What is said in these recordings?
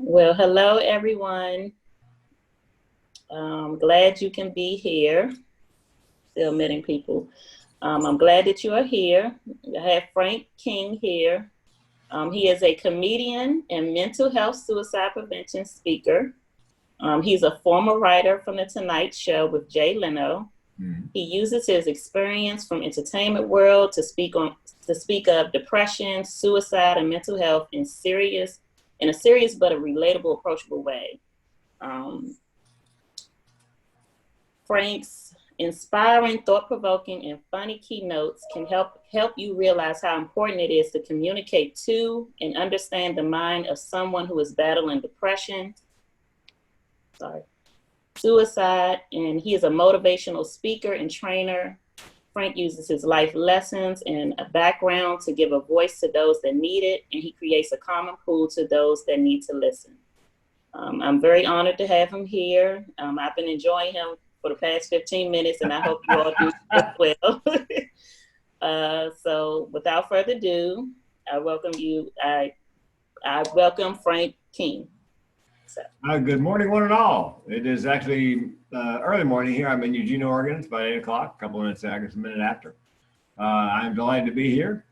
Well, hello everyone. Glad you can be here. Still meeting people. I'm glad that you are here. I have Frank King here. He is a comedian and mental health suicide prevention speaker. He's a former writer from The Tonight Show with Jay Leno. He uses his experience from entertainment world to speak of depression, suicide, and mental health in a serious but a relatable, approachable way. Frank's inspiring, thought-provoking, and funny keynotes can help you realize how important it is to communicate to and understand the mind of someone who is battling depression, suicide, and he is a motivational speaker and trainer. Frank uses his life lessons and a background to give a voice to those that need it, and he creates a common pool to those that need to listen. I'm very honored to have him here. I've been enjoying him for the past 15 minutes, and I hope you all do as well. So without further ado, I welcome Frank King. Good morning, one and all. It is actually early morning here. I'm in Eugene, Oregon. It's about 8 o'clock, a couple of minutes, I guess a minute after. I'm delighted to be here,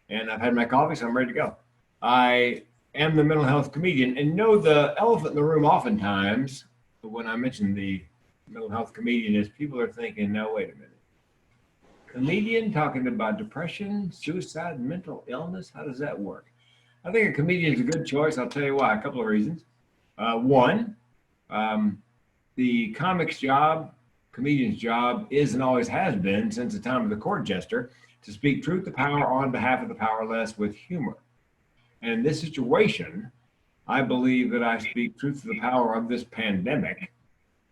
and I've had my coffee, so I'm ready to go. I am the mental health comedian, and the elephant in the room oftentimes, when I mention the mental health comedian, is people are thinking, no, wait a minute. Comedian talking about depression, suicide, mental illness, how does that work? I think a comedian is a good choice. I'll tell you why, a couple of reasons. One, the comic's job, comedian's job is and always has been since the time of the court jester to speak truth to power on behalf of the powerless with humor. And in this situation, I believe that I speak truth to the power of this pandemic,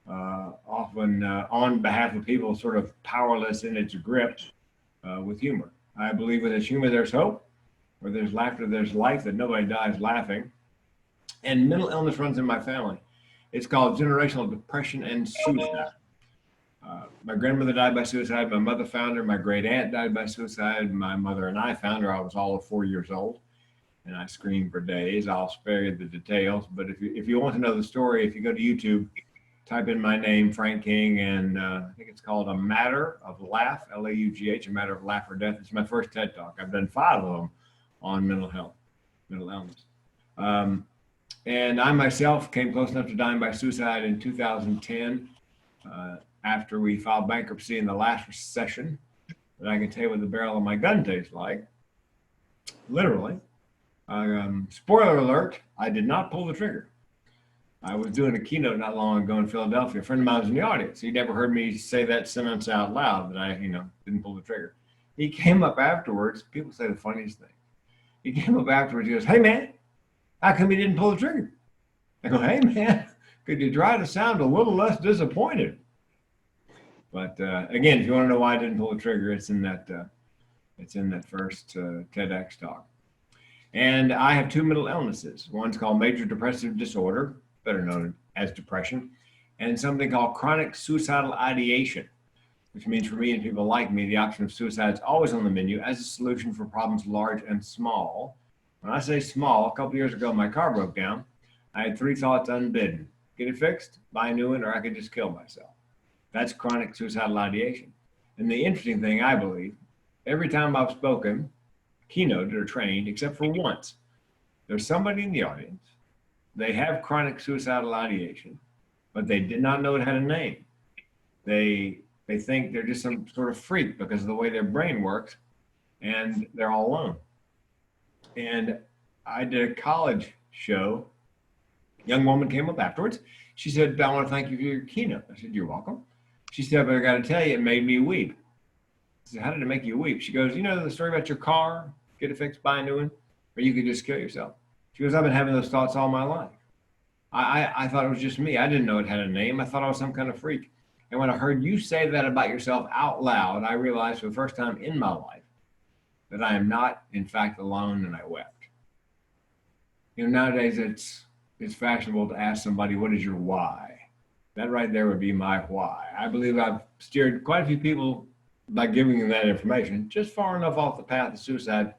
often on behalf of people sort of powerless in its grip with humor. I believe with humor there's hope, where there's laughter there's life, that nobody dies laughing. And mental illness runs in my family. It's called generational depression and suicide. My grandmother died by suicide. My mother found her. My great aunt died by suicide. My mother and I found her. I was all of 4 years old, and I screamed for days. I'll spare you the details, but if you want to know the story, if you go to YouTube, type in my name, Frank King, and I think it's called A Matter of Laugh, L-A-U-G-H, A Matter of Laugh or Death. It's my first TED Talk. I've done 5 of them on mental health, mental illness. And I myself came close enough to dying by suicide in 2010 after we filed bankruptcy in the last recession. But I can tell you what the barrel of my gun tastes like, literally. Spoiler alert, I did not pull the trigger. I was doing a keynote not long ago in Philadelphia. A friend of mine was in the audience. He never heard me say that sentence out loud, that I didn't pull the trigger. He came up afterwards. People say the funniest thing. He came up afterwards. He goes, "Hey, man, how come you didn't pull the trigger?" I go, "Hey, man, could you try to sound a little less disappointed?" But again, if you want to know why I didn't pull the trigger, it's in that first TEDx talk. And I have 2 mental illnesses. One's called major depressive disorder, better known as depression, and something called chronic suicidal ideation, which means for me and people like me, the option of suicide is always on the menu as a solution for problems large and small. When I say small, a couple years ago, my car broke down. I had 3 thoughts unbidden: get it fixed, buy a new one, or I could just kill myself. That's chronic suicidal ideation. And the interesting thing, I believe, every time I've spoken, keynoted or trained, except for once, there's somebody in the audience, they have chronic suicidal ideation, but they did not know it had a name. They think they're just some sort of freak because of the way their brain works, and they're all alone. And I did a college show. A young woman came up afterwards. She said, "I want to thank you for your keynote." I said, "You're welcome." She said, "But I got to tell you, it made me weep." I said, "How did it make you weep?" She goes, "You know the story about your car, get it fixed, buy a new one, or you could just kill yourself?" She goes, "I've been having those thoughts all my life. I thought it was just me. I didn't know it had a name. I thought I was some kind of freak. And when I heard you say that about yourself out loud, I realized for the first time in my life that I am not, in fact, alone," and I wept. Nowadays it's fashionable to ask somebody, "What is your why?" That right there would be my why. I believe I've steered quite a few people by giving them that information just far enough off the path of suicide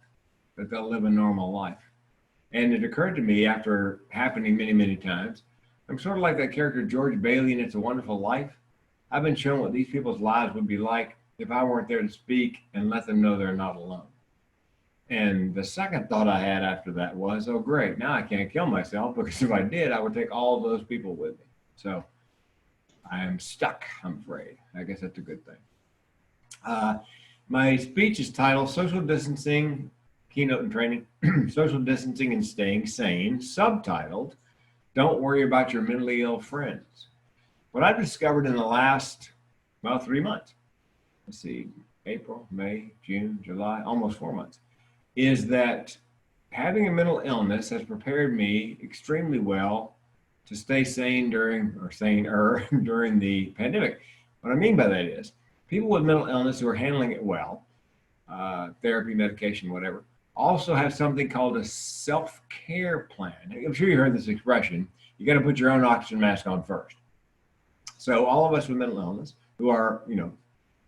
that they'll live a normal life. And it occurred to me after happening many, many times, I'm sort of like that character George Bailey in It's a Wonderful Life. I've been shown what these people's lives would be like if I weren't there to speak and let them know they're not alone. And the second thought I had after that was, oh, great, now I can't kill myself, because if I did, I would take all of those people with me. So I am stuck, I'm afraid. I guess that's a good thing. My speech is titled Social Distancing, Keynote and Training, Social Distancing and Staying Sane, subtitled, Don't Worry About Your Mentally Ill Friends. What I've discovered in the last, 3 months, let's see, April, May, June, July, almost 4 months, is that having a mental illness has prepared me extremely well to stay sane during the pandemic. What I mean by that is people with mental illness who are handling it well, therapy, medication, whatever, also have something called a self-care plan. I'm sure you heard this expression, you got to put your own oxygen mask on first. So all of us with mental illness who are,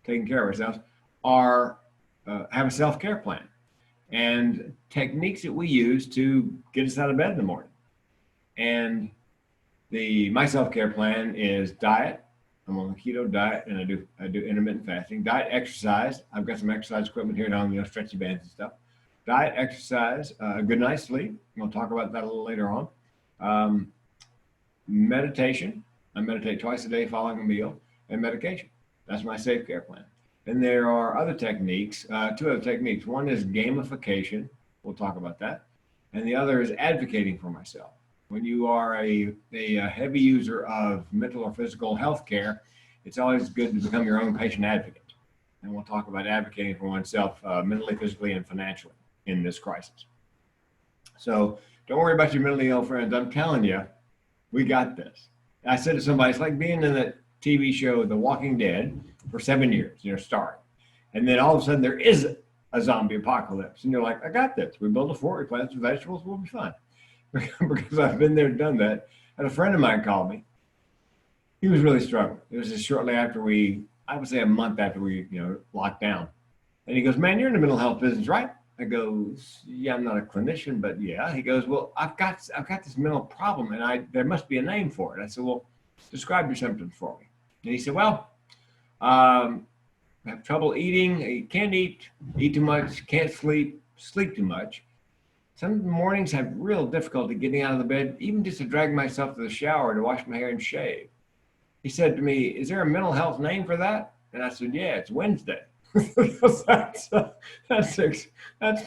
taking care of ourselves have a self-care plan and techniques that we use to get us out of bed in the morning. And my self-care plan is diet. I'm on the keto diet, and I do intermittent fasting. Diet, exercise. I've got some exercise equipment here now, stretchy bands and stuff. Diet, exercise, a good night's sleep. We'll talk about that a little later on. Meditation. I meditate twice a day following a meal, and medication. That's my safe care plan. And there are other techniques, 2 other techniques. One is gamification. We'll talk about that. And the other is advocating for myself. When you are a heavy user of mental or physical health care, it's always good to become your own patient advocate. And we'll talk about advocating for oneself mentally, physically, and financially in this crisis. So don't worry about your mentally ill friends. I'm telling you, we got this. I said to somebody, it's like being in that TV show, The Walking Dead, for 7 years, starring. And then all of a sudden there is a zombie apocalypse. And you're like, I got this. We build a fort, we plant some vegetables, we'll be fine. Because I've been there, done that. And a friend of mine called me. He was really struggling. It was just shortly after I would say a month after we, locked down. And he goes, man, you're in the mental health business, right? I go, yeah, I'm not a clinician, but yeah. He goes, well, I've got this mental problem, and there must be a name for it. I said, well, describe your symptoms for me. And he said, well, I have trouble eating, can't eat too much, can't sleep too much. Some mornings have real difficulty getting out of the bed, even just to drag myself to the shower to wash my hair and shave. He said to me, is there a mental health name for that? And I said, yeah, it's Wednesday. that's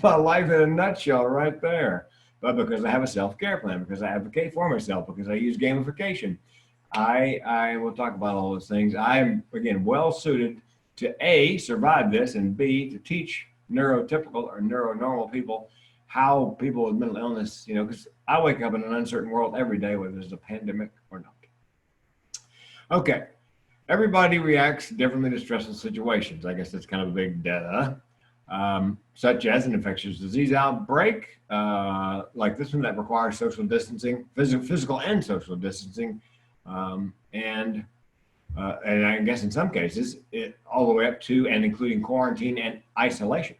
my life in a nutshell right there. But because I have a self-care plan, because I advocate for myself, because I use gamification, I will talk about all those things. I am, again, well suited to A, survive this, and B, to teach neurotypical or neuronormal people how people with mental illness, because I wake up in an uncertain world every day, whether there's a pandemic or not. Okay. Everybody reacts differently to stressful situations. I guess that's kind of a big duh. Such as an infectious disease outbreak, like this one that requires social distancing, physical and social distancing, and I guess in some cases, all the way up to and including quarantine and isolation.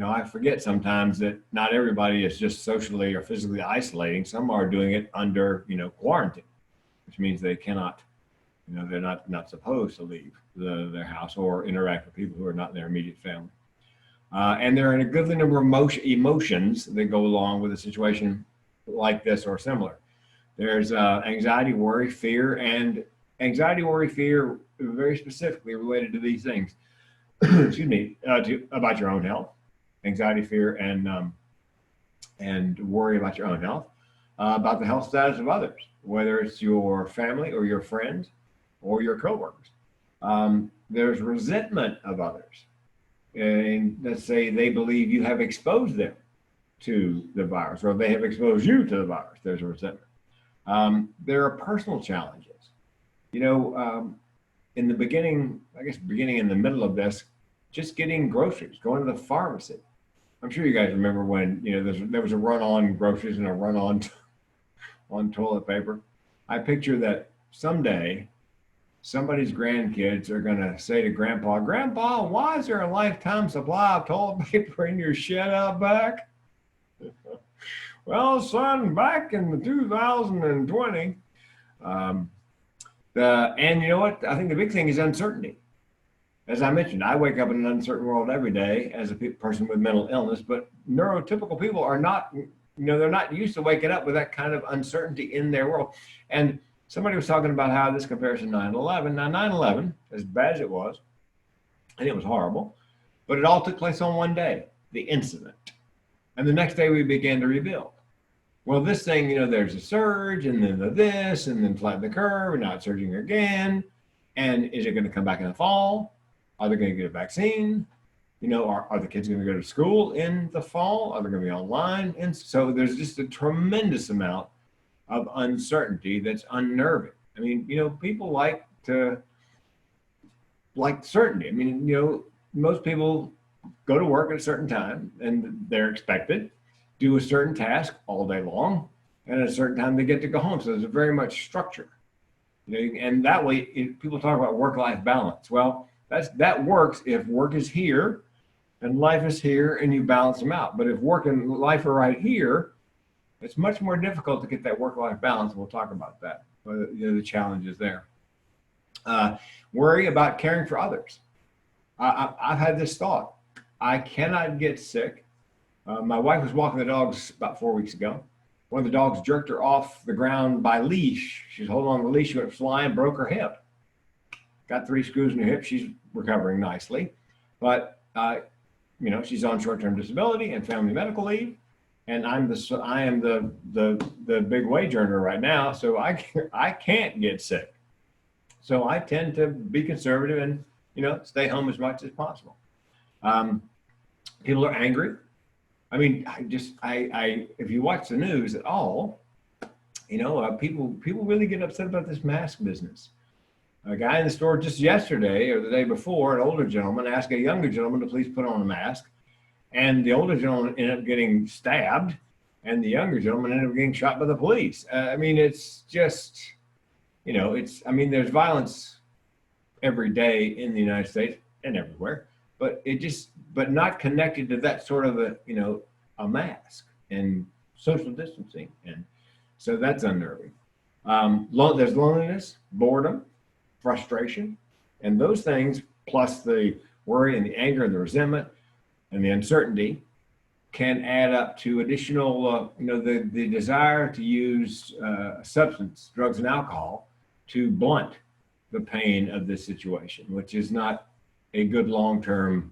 I forget sometimes that not everybody is just socially or physically isolating. Some are doing it under, quarantine, which means they cannot, they're not supposed to leave their house or interact with people who are not their immediate family. And there are a goodly number of emotions that go along with a situation like this or similar. There's anxiety, worry, fear, and anxiety, worry, fear very specifically related to these things. Excuse me, about your own health. Anxiety, fear, and worry about your own health, about the health status of others, whether it's your family or your friends or your coworkers. There's resentment of others. And let's say they believe you have exposed them to the virus, or they have exposed you to the virus. There's a resentment. There are personal challenges. In the beginning, beginning in the middle of this, just getting groceries, going to the pharmacy. I'm sure you guys remember when there was a run on groceries and a run on toilet paper. I picture that someday somebody's grandkids are going to say to Grandpa, "Grandpa, why is there a lifetime supply of toilet paper in your shed out back?" Well, son, back in the 2020, and you know what? I think the big thing is uncertainty. As I mentioned, I wake up in an uncertain world every day as a person with mental illness, but neurotypical people are not, they're not used to waking up with that kind of uncertainty in their world. And somebody was talking about how this compares to 9/11. Now, 9/11, as bad as it was, and it was horrible, but it all took place on one day, the incident. And the next day we began to rebuild. Well, this thing, there's a surge and then this and then flatten the curve and now it's surging again. And is it going to come back in the fall? Are they going to get a vaccine? Are the kids going to go to school in the fall? Are they going to be online? And so there's just a tremendous amount of uncertainty that's unnerving. I mean, people like certainty. I mean, most people go to work at a certain time and they're expected, do a certain task all day long, and at a certain time they get to go home. So there's very much structure. And that way, people talk about work-life balance. Well, that works if work is here and life is here and you balance them out. But if work and life are right here, it's much more difficult to get that work-life balance. We'll talk about that, the challenges there. Worry about caring for others. I've had this thought. I cannot get sick. My wife was walking the dogs about 4 weeks ago. One of the dogs jerked her off the ground by leash. She was holding on to the leash, she went flying, broke her hip. Got 3 screws in her hip. She's recovering nicely. But, she's on short-term disability and family medical leave. And I am the big wage earner right now, so I can't get sick. So I tend to be conservative and, stay home as much as possible. People are angry. I mean, if you watch the news at all, people really get upset about this mask business. A guy in the store just yesterday or the day before, an older gentleman asked a younger gentleman to please put on a mask. And the older gentleman ended up getting stabbed and the younger gentleman ended up getting shot by the police. It's just, there's violence every day in the United States and everywhere, but not connected to that sort of a mask and social distancing. And so that's unnerving. There's loneliness, boredom, frustration, and those things, plus the worry and the anger and the resentment and the uncertainty, can add up to additional, the desire to use substance, drugs and alcohol to blunt the pain of this situation, which is not a good long-term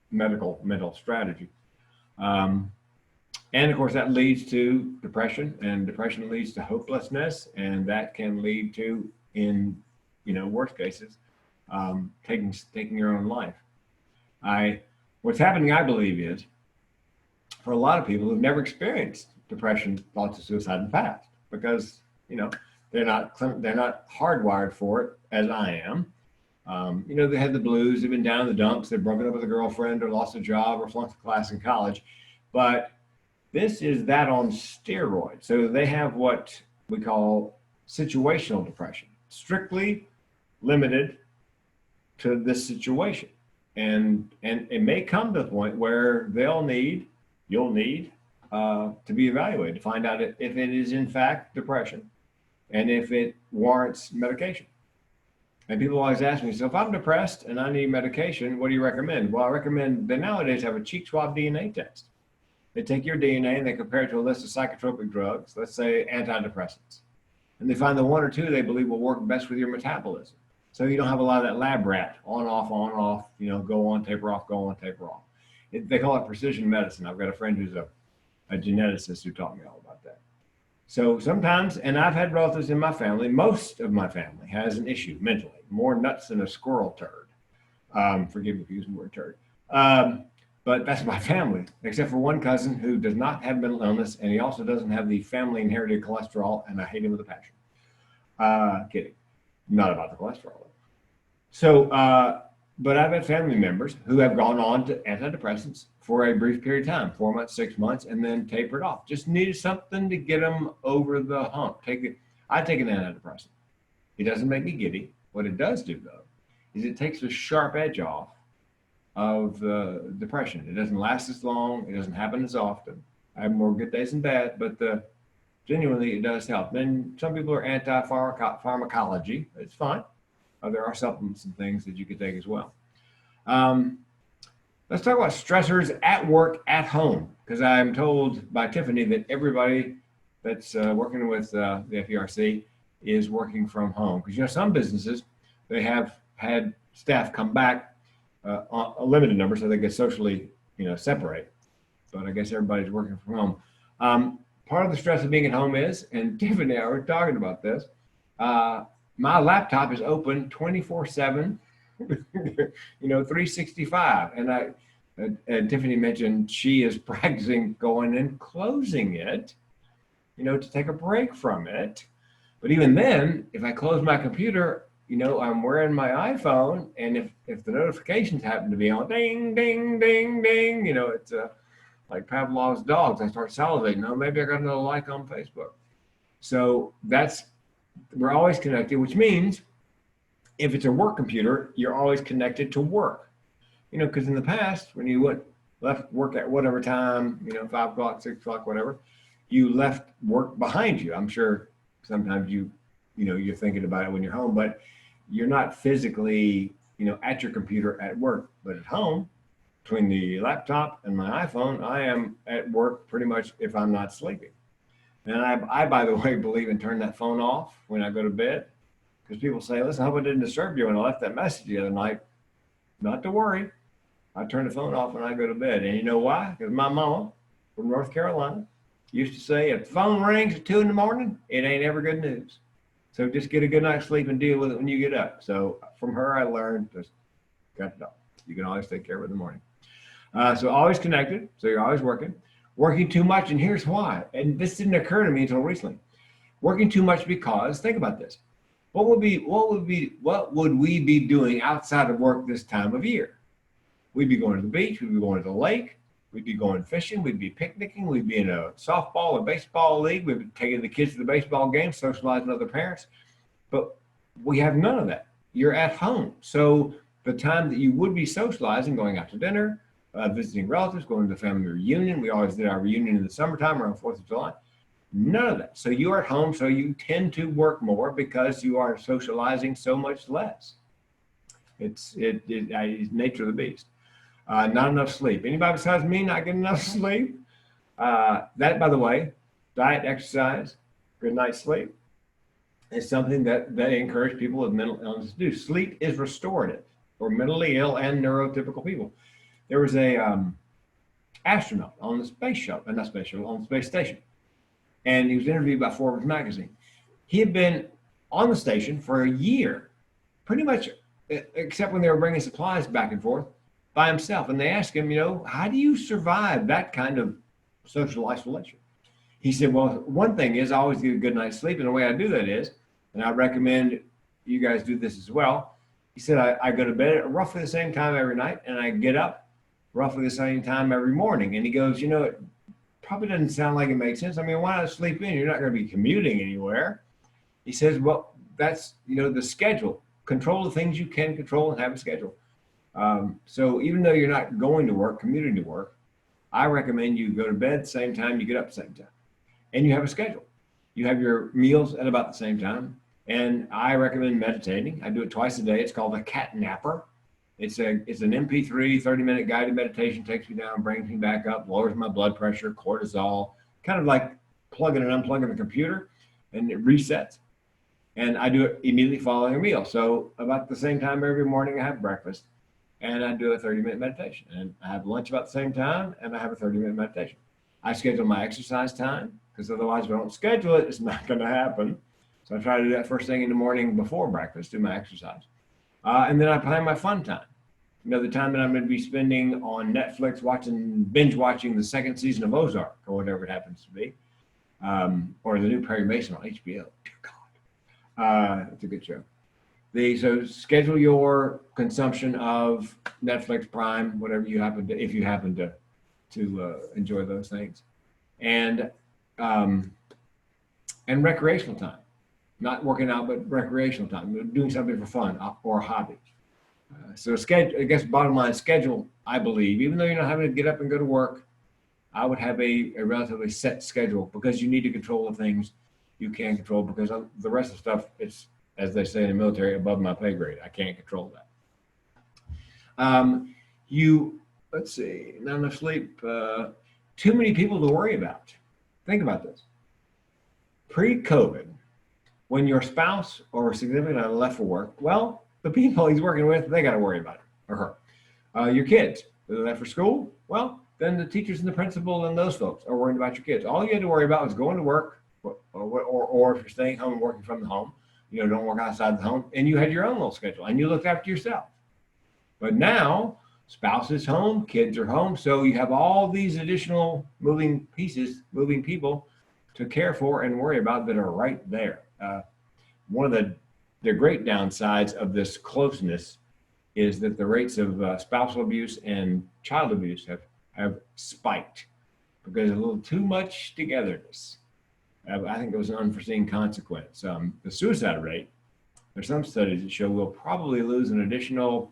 mental strategy. And of course that leads to depression, and depression leads to hopelessness, and that can lead to, in worst cases, taking your own life. What's happening, I believe, is for a lot of people who've never experienced depression, thoughts of suicide in the past, because they're not hardwired for it as I am. They had the blues, they've been down in the dumps, they've broken up with a girlfriend or lost a job or flunked a class in college. But this is that on steroids. So they have what we call situational depression, strictly limited to this situation. And it may come to the point where you'll need to be evaluated to find out if it is in fact depression and if it warrants medication. And people always ask me, so if I'm depressed and I need medication, what do you recommend? Well, I recommend they nowadays have a cheek swab DNA test. They take your DNA and they compare it to a list of psychotropic drugs, let's say antidepressants. And they find the 1 or 2 they believe will work best with your metabolism. So you don't have a lot of that lab rat, on, off, go on, taper off, go on, taper off. They call it precision medicine. I've got a friend who's a geneticist who taught me all about that. So sometimes, and I've had relatives in my family, most of my family has an issue mentally, more nuts than a squirrel turd. Forgive me for using the word turd. But that's my family, except for one cousin who does not have mental illness, and he also doesn't have the family inherited cholesterol, and I hate him with a passion. Kidding. Not about the cholesterol. So, but I've had family members who have gone on to antidepressants for a brief period of time, 4 months, 6 months, and then tapered off. Just needed something to get them over the hump. I take an antidepressant. It doesn't make me giddy. What it does do, though, is it takes the sharp edge off of the depression. It doesn't last as long. It doesn't happen as often. I have more good days than bad, but genuinely it does help. Then some people are anti-pharmacology. It's fine. There are supplements and things that you could take as well. Let's talk about stressors at work, at home, because I'm told by Tiffany that everybody that's working with the FERC is working from home. Because some businesses, they have had staff come back on a limited number so they can socially separate. But I guess everybody's working from home. Part of the stress of being at home is, and Tiffany and I were talking about this, my laptop is open 24/7, 365. And Tiffany mentioned she is practicing going and closing it, to take a break from it. But even then, if I close my computer, I'm wearing my iPhone, and if the notifications happen to be on, ding, ding, ding, ding, it's like Pavlov's dogs. I start salivating. Oh, maybe I got another like on Facebook. So we're always connected, which means if it's a work computer, you're always connected to work. Because in the past, when you left work at whatever time, 5 o'clock, 6 o'clock, whatever, you left work behind you. I'm sure sometimes you're thinking about it when you're home, but you're not physically, at your computer at work. But at home, between the laptop and my iPhone, I am at work pretty much if I'm not sleeping. And I, by the way, believe in turning that phone off when I go to bed, because people say, listen, I hope I didn't disturb you when I left that message the other night. Not to worry. I turn the phone off when I go to bed. And you know why? Because my mama from North Carolina used to say, if the phone rings at 2 a.m, it ain't ever good news. So just get a good night's sleep and deal with it when you get up. So from her, I learned, just cut it off. You can always take care of it in the morning. So always connected. So you're always working too much. And here's why. And this didn't occur to me until recently. Working too much because, think about this. What would we be doing outside of work this time of year? We'd be going to the beach. We'd be going to the lake. We'd be going fishing. We'd be picnicking. We'd be in a softball or baseball league. We'd be taking the kids to the baseball game, socializing with other parents. But we have none of that. You're at home. So the time that you would be socializing, going out to dinner, visiting relatives, going to the family reunion. We always did our reunion in the summertime around 4th of July. None of that. So you're at home, so you tend to work more because you are socializing so much less. It's nature of the beast. Not enough sleep. Anybody besides me not getting enough sleep? That, by the way, diet, exercise, good night's sleep, is something that they encourage people with mental illness to do. Sleep is restorative for mentally ill and neurotypical people. There was a astronaut on the space shuttle, on the space station, and he was interviewed by Forbes magazine. He had been on the station for a year, pretty much, except when they were bringing supplies back and forth, by himself. And they asked him, how do you survive that kind of social isolation? He said, well, one thing is I always get a good night's sleep. And the way I do that is, and I recommend you guys do this as well. He said, I go to bed at roughly the same time every night, and I get up roughly the same time every morning. And he goes, it probably doesn't sound like it makes sense. I mean, why not sleep in? You're not going to be commuting anywhere. He says, well, that's, the schedule. Control the things you can control and have a schedule. So even though you're not going to work, commuting to work, I recommend you go to bed at the same time, you get up at the same time, and you have a schedule. You have your meals at about the same time. And I recommend meditating. I do it twice a day. It's called a cat napper. It's an MP3, 30-minute guided meditation, takes me down, brings me back up, lowers my blood pressure, cortisol, kind of like plugging and unplugging the computer, and it resets. And I do it immediately following a meal. So about the same time every morning, I have breakfast. And I do a 30-minute meditation. And I have lunch about the same time, and I have a 30-minute meditation. I schedule my exercise time, because otherwise if I don't schedule it, it's not going to happen. So I try to do that first thing in the morning before breakfast, do my exercise. And then I plan my fun time. The time that I'm going to be spending on Netflix binge watching the second season of Ozark, or whatever it happens to be. Or the new Perry Mason on HBO. Dear God. It's a good show. So schedule your consumption of Netflix, Prime, whatever you happen to, if you happen to enjoy those things, and recreational time, not working out, but recreational time, doing something for fun or a hobby. So schedule, I guess bottom line, schedule, I believe, even though you're not having to get up and go to work, I would have a relatively set schedule, because you need to control the things you can control, because the rest of the stuff, it's, as they say in the military, above my pay grade. I can't control that. Let's see, not enough sleep, too many people to worry about. Think about this. Pre-COVID, when your spouse or significant other left for work, well, the people he's working with, they got to worry about him or her. Your kids, they're left for school, well, then the teachers and the principal and those folks are worried about your kids. All you had to worry about was going to work, or if you're staying home and working from the home, don't work outside the home, and you had your own little schedule, and you looked after yourself. But now, spouse is home, kids are home, so you have all these additional moving pieces, moving people to care for and worry about that are right there. One of the great downsides of this closeness is that the rates of spousal abuse and child abuse have spiked because of a little too much togetherness. I think it was an unforeseen consequence. The suicide rate, there's some studies that show we'll probably lose an additional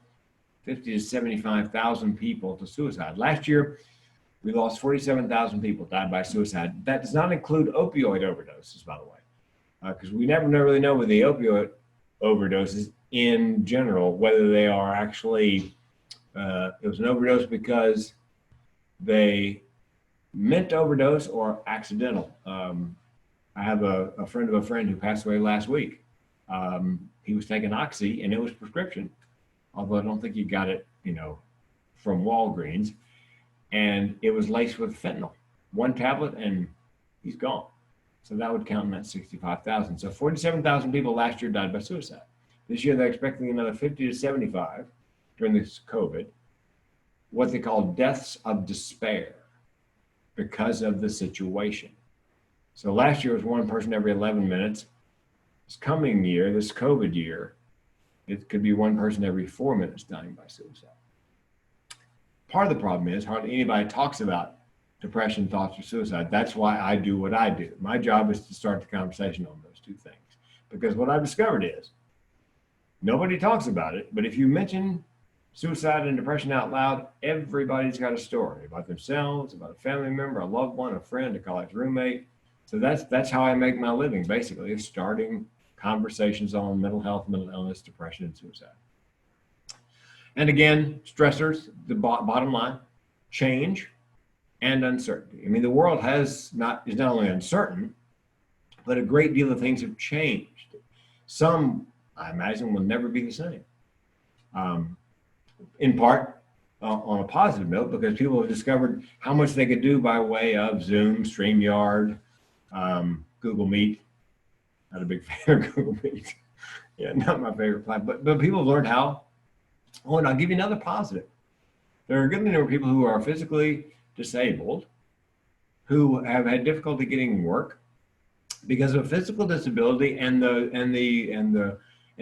50 to 75,000 people to suicide. Last year, we lost 47,000 people died by suicide. That does not include opioid overdoses, by the way, because we never really know with the opioid overdoses in general whether they are actually, it was an overdose because they meant to overdose or accidental. I have a friend of a friend who passed away last week. He was taking Oxy, and it was prescription, although I don't think he got it, from Walgreens. And it was laced with fentanyl. One tablet, and he's gone. So that would count in that 65,000. So 47,000 people last year died by suicide. This year, they're expecting another 50 to 75 during this COVID, what they call deaths of despair because of the situation. So last year was one person every 11 minutes. This coming year, this COVID year, it could be one person every 4 minutes dying by suicide. Part of the problem is hardly anybody talks about depression, thoughts, or suicide. That's why I do what I do. My job is to start the conversation on those two things. Because what I've discovered is nobody talks about it, but if you mention suicide and depression out loud, everybody's got a story about themselves, about a family member, a loved one, a friend, a college roommate. So that's how I make my living, basically, is starting conversations on mental health, mental illness, depression, and suicide. And again, stressors, the bottom line, change and uncertainty. I mean, the world is not only uncertain, but a great deal of things have changed. Some, I imagine, will never be the same. In part, on a positive note, because people have discovered how much they could do by way of Zoom, StreamYard, Google Meet. Not a big fan of Google Meet. Yeah, not my favorite platform, but people have learned how. Oh, and I'll give you another positive. There are a good number of people who are physically disabled who have had difficulty getting work because of physical disability and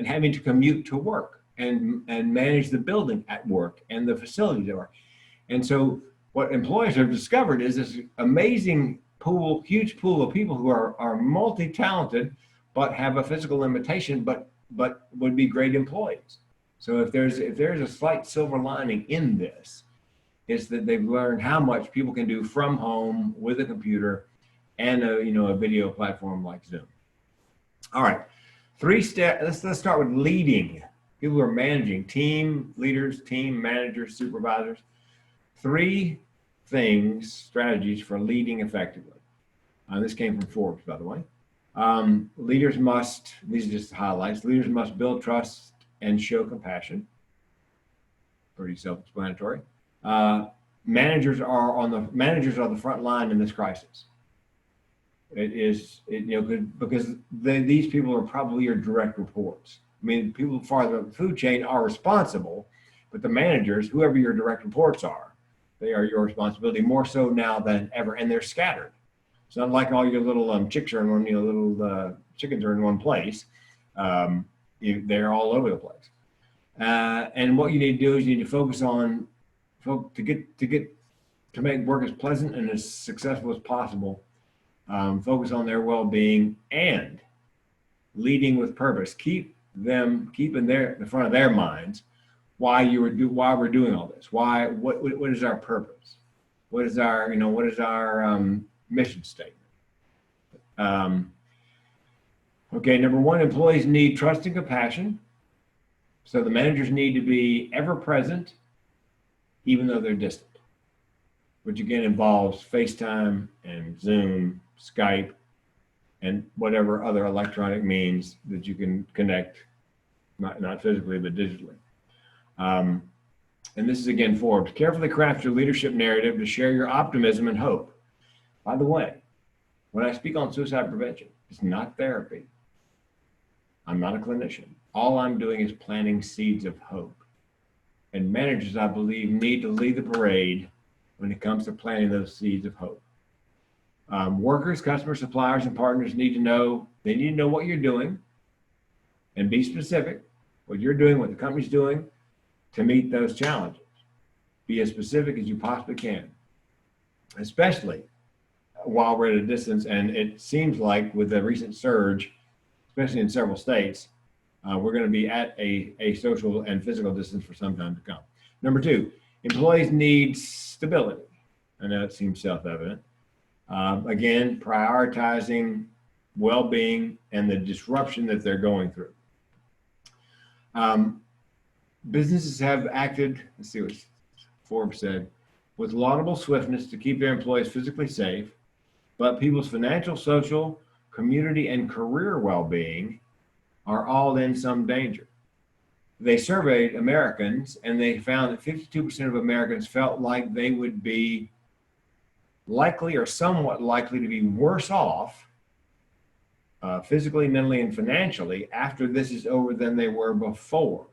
having to commute to work and manage the building at work and the facilities at work. And so what employers have discovered is this amazing pool, huge pool of people who are multi-talented but have a physical limitation, but would be great employees. So if there's a slight silver lining in this, is that they've learned how much people can do from home with a computer and a video platform like Zoom. All right, 3 steps. Let's start with leading. People who are managing, team leaders, team managers, supervisors. 3 things, strategies for leading effectively. This came from Forbes, by the way. Leaders must, these are just the highlights, leaders must build trust and show compassion. Pretty self-explanatory. Managers are the front line in this crisis. Because these people are probably your direct reports. I mean, people farther up the food chain are responsible, but the managers, whoever your direct reports are, they are your responsibility more so now than ever, and they're scattered. It's not like all your little chicks are in one, little chickens are in one place. They're all over the place. And what you need to do is you need to focus on to make work as pleasant and as successful as possible. Focus on their well-being and leading with purpose. Keep in the front of their minds why we're doing all this. What is our purpose? what is our mission statement? Okay, number one, employees need trust and compassion. So the managers need to be ever present, even though they're distant, which again involves FaceTime and Zoom, Skype, and whatever other electronic means that you can connect, not physically, but digitally. And this is again Forbes. Carefully craft your leadership narrative to share your optimism and hope. By the way, when I speak on suicide prevention, it's not therapy. I'm not a clinician. All I'm doing is planting seeds of hope. And managers, I believe, need to lead the parade when it comes to planting those seeds of hope. Workers, customers, suppliers, and partners need to know what you're doing and be specific, what you're doing, what the company's doing to meet those challenges. Be as specific as you possibly can, especially while we're at a distance. And it seems like with the recent surge, especially in several states, we're going to be at a social and physical distance for some time to come. Number two, employees need stability. I know it seems self-evident. Again, prioritizing well-being and the disruption that they're going through. Businesses have acted, let's see what Forbes said, with laudable swiftness to keep their employees physically safe, but people's financial, social, community, and career well-being are all in some danger. They surveyed Americans and they found that 52% of Americans felt like they would be likely or somewhat likely to be worse off physically, mentally, and financially after this is over than they were before.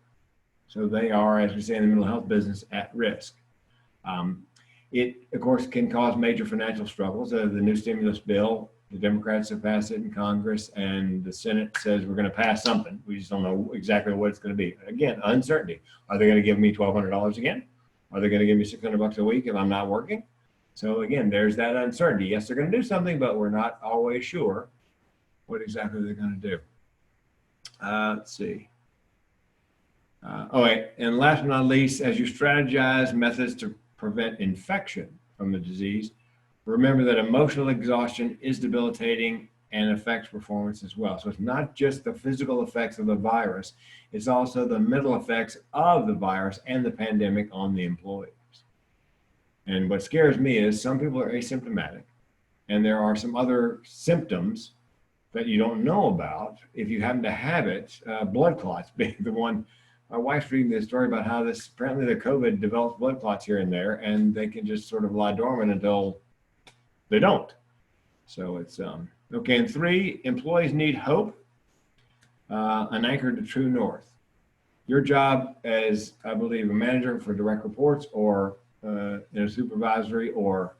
So they are, as we say in the mental health business, at risk. It, of course, can cause major financial struggles. The new stimulus bill, the Democrats have passed it in Congress, and the Senate says we're going to pass something. We just don't know exactly what it's going to be. Again, uncertainty. Are they going to give me $1,200 again? Are they going to give me $600 a week if I'm not working? So again, there's that uncertainty. Yes, they're going to do something, but we're not always sure what exactly they're going to do. Let's see. And last but not least, as you strategize methods to prevent infection from the disease, remember that emotional exhaustion is debilitating and affects performance as well. So it's not just the physical effects of the virus, it's also the mental effects of the virus and the pandemic on the employees. And what scares me is some people are asymptomatic, and there are some other symptoms that you don't know about if you happen to have it, blood clots being the one. My wife's reading this story about how apparently the COVID develops blood clots here and there, and they can just sort of lie dormant until they don't. So it's, okay. And three, employees need hope, an anchor to true north. Your job as, I believe, a manager for direct reports or in a supervisory or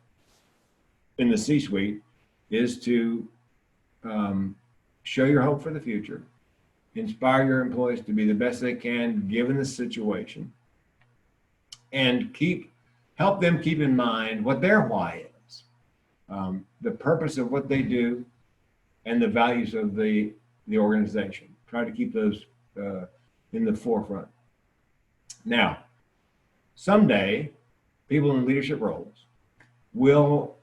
in the C-suite is to show your hope for the future, inspire your employees to be the best they can given the situation, and help them keep in mind what their why is, the purpose of what they do, and the values of the organization. Try to keep those in the forefront. Now, someday, people in leadership roles will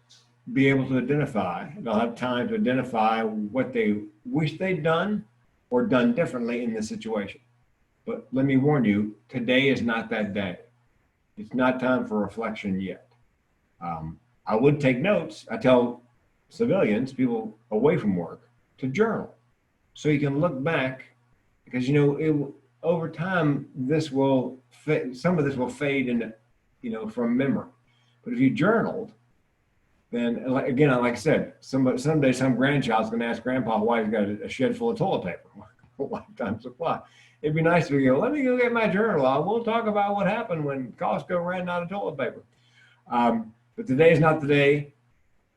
be able to identify, they'll have time to identify what they wish they'd done or done differently in this situation. But let me warn you, today is not that day. It's not time for reflection yet. I would take notes. I tell civilians, people away from work, to journal. So you can look back, because over time, some of this will fade into, from memory. But if you journaled, then again, like I said, someday some grandchild's going to ask grandpa why he's got a shed full of toilet paper, a lifetime supply. It'd be nice if you go, let me go get my journal out. We'll talk about what happened when Costco ran out of toilet paper. But today is not the day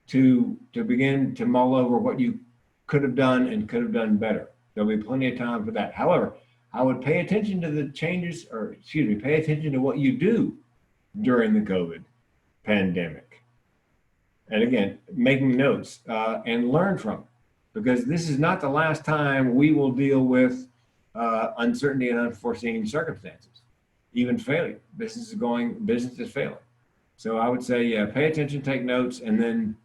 to begin to mull over what you could have done and could have done better. There'll be plenty of time for that. However, I would pay attention to the changes, pay attention to what you do during the COVID pandemic. And again, making notes and learn from it, because this is not the last time we will deal with uncertainty and unforeseen circumstances, even failure. Business is failing. So I would say pay attention, take notes, and then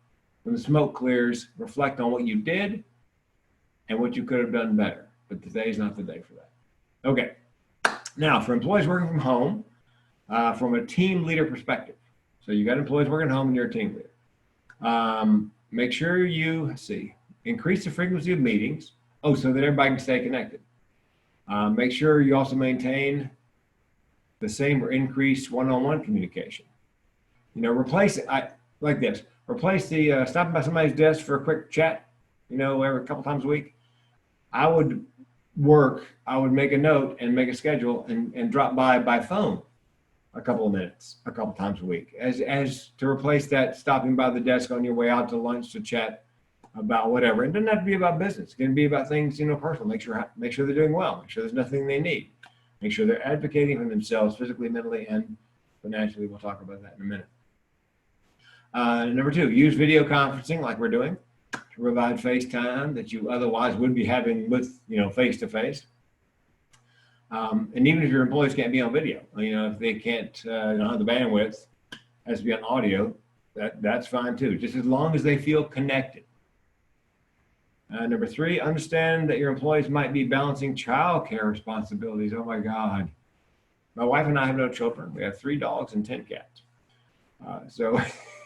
when the smoke clears, reflect on what you did and what you could have done better. But today is not the day for that. Okay. Now, for employees working from home, from a team leader perspective. So you got employees working at home and you're a team leader. Make sure you, increase the frequency of meetings. Oh, so that everybody can stay connected. Make sure you also maintain the same or increased one-on-one communication. Replace it like this. Replace the stopping by somebody's desk for a quick chat, every couple times a week. I would make a note and make a schedule and drop by phone a couple of minutes, a couple times a week, as to replace that stopping by the desk on your way out to lunch to chat about whatever. It doesn't have to be about business. It can be about things, personal. Make sure they're doing well. Make sure there's nothing they need. Make sure they're advocating for themselves physically, mentally, and financially. We'll talk about that in a minute. Number 2, use video conferencing like we're doing to provide FaceTime that you otherwise would be having with, face-to-face. And even if your employees can't be on video, if they can't, don't have the bandwidth, has to be on audio, that's fine too, just as long as they feel connected. Number 3, understand that your employees might be balancing childcare responsibilities. Oh my God. My wife and I have no children. We have 3 dogs and 10 cats. So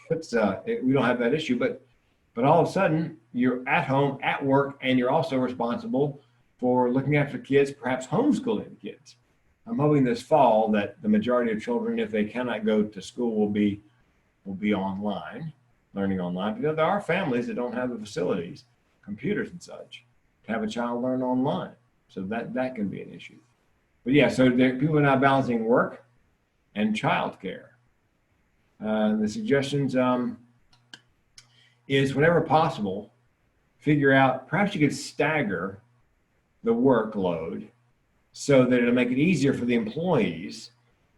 we don't have that issue, but all of a sudden you're at home, at work, and you're also responsible for looking after kids, perhaps homeschooling the kids. I'm hoping this fall that the majority of children, if they cannot go to school, will be online, learning online, because there are families that don't have the facilities, computers and such, to have a child learn online. So that can be an issue. But yeah, so people are now balancing work and childcare. The suggestions is whenever possible, figure out, perhaps you could stagger the workload so that it'll make it easier for the employees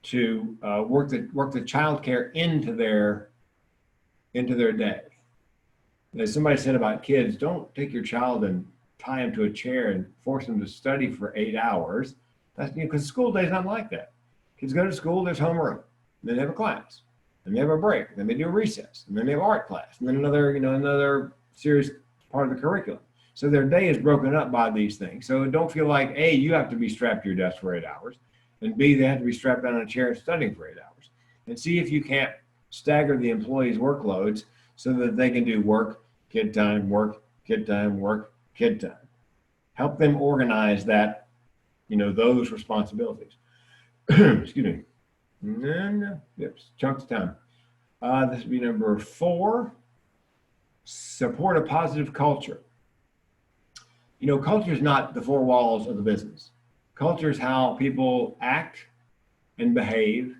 to work the childcare into their day. As somebody said about kids, don't take your child and tie him to a chair and force them to study for 8 hours. That's because school day is not like that. Kids go to school, there's homeroom, then they have a class, then they have a break, then they do a recess, and then they have art class, and then another serious part of the curriculum. So their day is broken up by these things. So don't feel like A, you have to be strapped to your desk for 8 hours, and B, they have to be strapped down in a chair and studying for 8 hours. And see if you can't stagger the employees' workloads so that they can do work, kid time, work, kid time, work, kid time. Help them organize that, those responsibilities. Excuse me. Yep, chunks of time. This would be number 4. Support a positive culture. Culture is not the 4 walls of the business. Culture is how people act and behave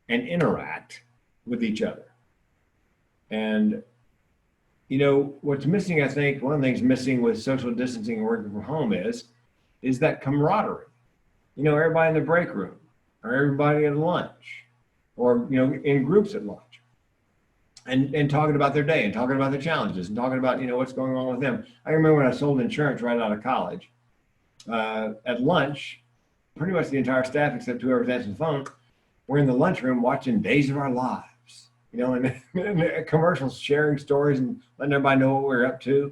and interact with each other. And, what's missing, I think, one of the things missing with social distancing and working from home is that camaraderie. Everybody in the break room, or everybody at lunch, or, in groups at lunch. And talking about their day and talking about their challenges and talking about, what's going on with them. I remember when I sold insurance right out of college, at lunch, pretty much the entire staff, except whoever's answering the phone, we're in the lunchroom watching Days of Our Lives, and commercials, sharing stories and letting everybody know what we're up to,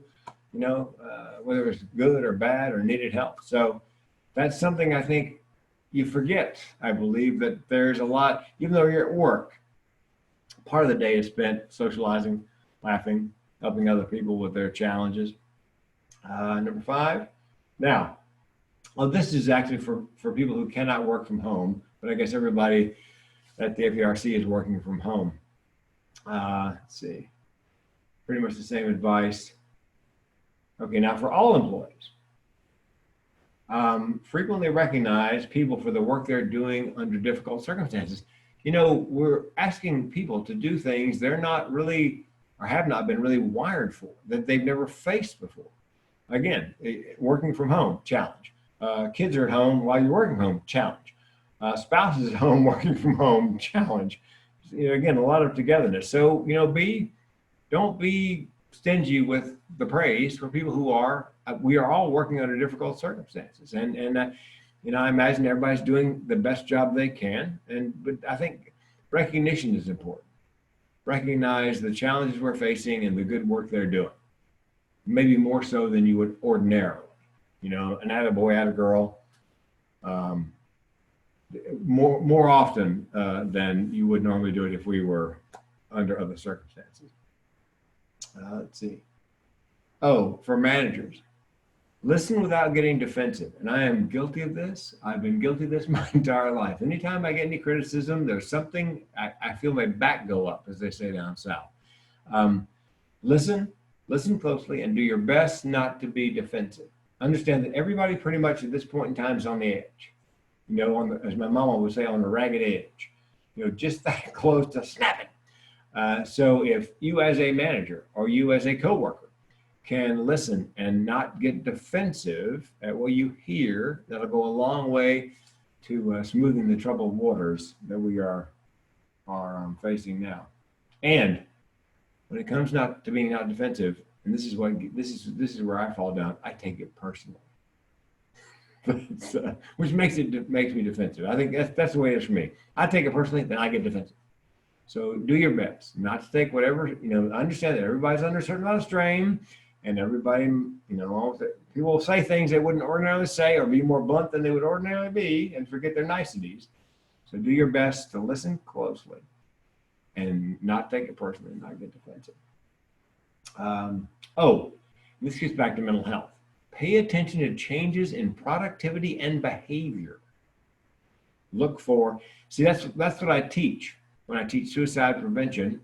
whether it's good or bad or needed help. So that's something I think you forget. I believe that there's a lot, even though you're at work, part of the day is spent socializing, laughing, helping other people with their challenges. Number 5. Now, this is actually for people who cannot work from home, but I guess everybody at the FERC is working from home. Let's see. Pretty much the same advice. Okay, now for all employees, frequently recognize people for the work they're doing under difficult circumstances. We're asking people to do things they're not really, or have not been really wired for, that they've never faced before. Again, working from home, challenge. Kids are at home while you're working from home, challenge. Spouses at home working from home, challenge. Again, a lot of togetherness. So, don't be stingy with the praise for people who we are all working under difficult circumstances. And I imagine everybody's doing the best job they can. But I think recognition is important. recognize the challenges we're facing and the good work they're doing. Maybe more so than you would ordinarily. You know, an attaboy, attagirl, more often than you would normally do it if we were under other circumstances. Let's see. Oh, for managers, listen without getting defensive. And I am guilty of this. I've been guilty of this my entire life. Anytime I get any criticism, there's something, I feel my back go up, as they say down south. Listen closely and do your best not to be defensive. Understand that everybody pretty much at this point in time is on the edge. You know, as my mama would say, on the ragged edge. You know, just that close to snapping. So if you as a manager or you as a coworker can listen and not get defensive at what you hear, that'll go a long way to smoothing the troubled waters that we are facing now. And when it comes to being not defensive, and this is where I fall down, I take it personally, which makes me defensive. I think that's the way it is for me. I take it personally, then I get defensive. So do your best not to take whatever, you know, understand that everybody's under a certain amount of strain, and everybody, you know, people will say things they wouldn't ordinarily say or be more blunt than they would ordinarily be and forget their niceties. So do your best to listen closely and not take it personally and not get defensive. This gets back to mental health. Pay attention to changes in productivity and behavior. Look for, see, that's what I teach. When I teach suicide prevention,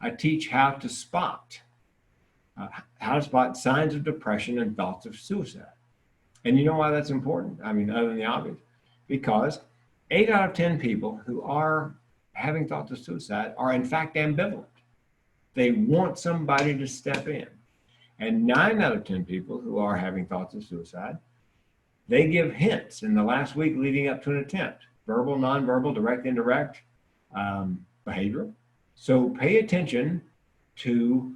I teach how to spot signs of depression and thoughts of suicide. And you know why that's important? I mean, other than the obvious, because 8 out of 10 people who are having thoughts of suicide are in fact ambivalent. They want somebody to step in. And 9 out of 10 people who are having thoughts of suicide, they give hints in the last week leading up to an attempt: verbal, nonverbal, direct, indirect, behavior. So pay attention to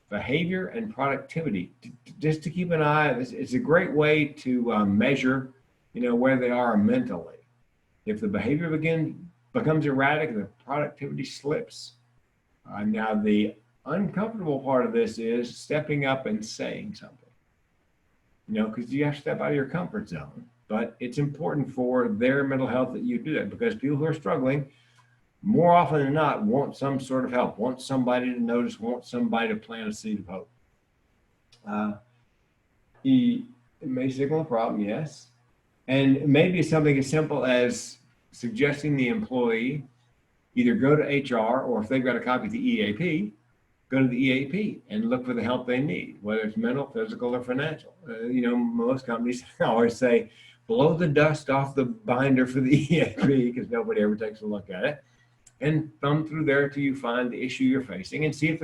behavior and productivity, just to keep an eye. It's a great way to measure, you know, where they are mentally. If the behavior becomes erratic, the productivity slips. Now the uncomfortable part of this is stepping up and saying something, you know, because you have to step out of your comfort zone. But it's important for their mental health that you do that, because people who are struggling, more often than not, want some sort of help, want somebody to notice, want somebody to plant a seed of hope. It may signal a problem, yes. And maybe something as simple as suggesting the employee either go to HR, or if they've got a copy of the EAP, go to the EAP and look for the help they need, whether it's mental, physical, or financial. You know, most companies always say, blow the dust off the binder for the EAP, because nobody ever takes a look at it. And thumb through there till you find the issue you're facing, and see if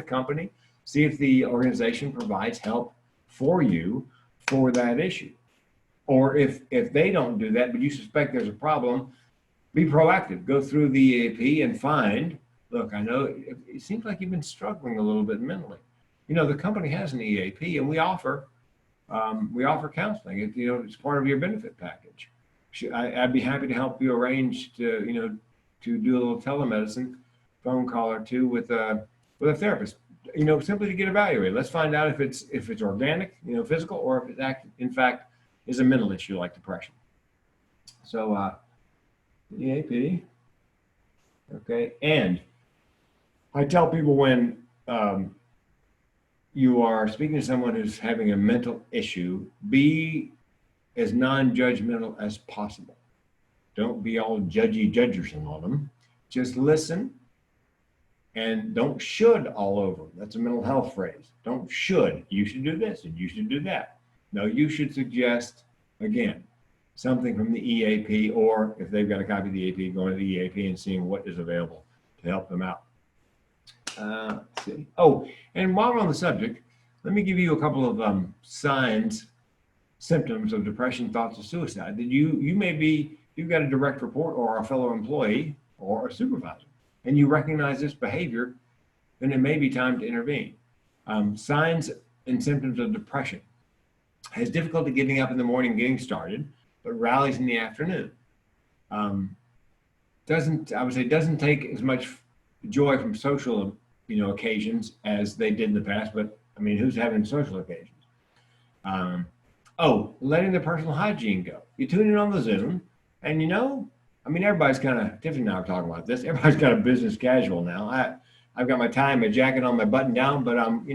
the organization provides help for you for that issue. Or if they don't do that, but you suspect there's a problem, be proactive. Go through the EAP and find, look, I know it seems like you've been struggling a little bit mentally. You know, the company has an EAP, and we offer counseling. It's part of your benefit package. I'd be happy to help you arrange to do a little telemedicine phone call or two with a therapist, simply to get evaluated. Let's find out if it's organic, physical, or if it in fact is a mental issue like depression. So EAP, okay. And I tell people, when you are speaking to someone who's having a mental issue, be as non-judgmental as possible. Don't be all judgerson on them. Just listen, and don't should all over them. That's a mental health phrase. Don't should. You should do this and you should do that. No, you should suggest, again, something from the EAP, or if they've got a copy of the EAP, going to the EAP and seeing what is available to help them out. Let's see. Oh, and while we're on the subject, let me give you a couple of symptoms of depression, thoughts of suicide that you've got a direct report, or a fellow employee, or a supervisor, and you recognize this behavior, then it may be time to intervene. Signs and symptoms of depression: has difficulty getting up in the morning, getting started, but rallies in the afternoon. Doesn't take as much joy from social occasions as they did in the past, but I mean, who's having social occasions? Letting the personal hygiene go. You tune in on the Zoom, and everybody's kind of, Tiffany and I were talking about this, everybody's kind of business casual now. I've got my tie and my jacket on, my button down, but I'm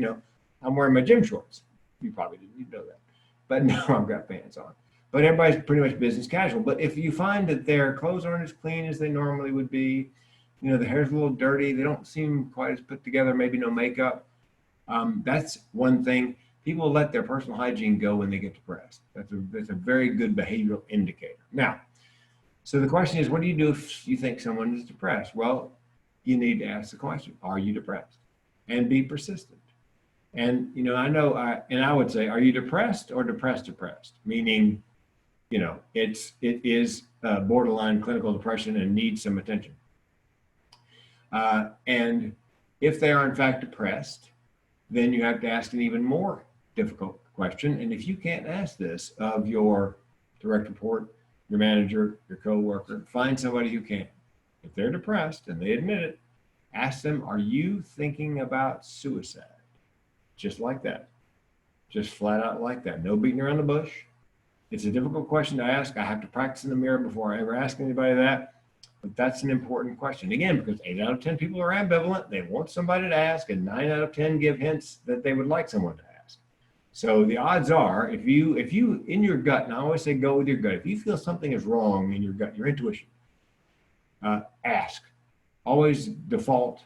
wearing my gym shorts. You probably didn't know that. But now I've got pants on. But everybody's pretty much business casual. But if you find that their clothes aren't as clean as they normally would be, the hair's a little dirty, they don't seem quite as put together, maybe no makeup, that's one thing. People let their personal hygiene go when they get depressed. That's a very good behavioral indicator. Now, so the question is, what do you do if you think someone is depressed? Well, you need to ask the question, are you depressed? And be persistent. And, I would say, are you depressed or depressed? Meaning, it is borderline clinical depression and needs some attention. And if they are in fact depressed, then you have to ask an even more difficult question. And if you can't ask this of your direct report, your manager, your coworker, find somebody who can. If they're depressed and they admit it, ask them, are you thinking about suicide? Just like that. Just flat out like that. No beating around the bush. It's a difficult question to ask. I have to practice in the mirror before I ever ask anybody that. But that's an important question. Again, because 8 out of 10 people are ambivalent. They want somebody to ask, and 9 out of 10 give hints that they would like someone to ask. So the odds are, if you in your gut, and I always say go with your gut, if you feel something is wrong in your gut, your intuition, ask. Always default.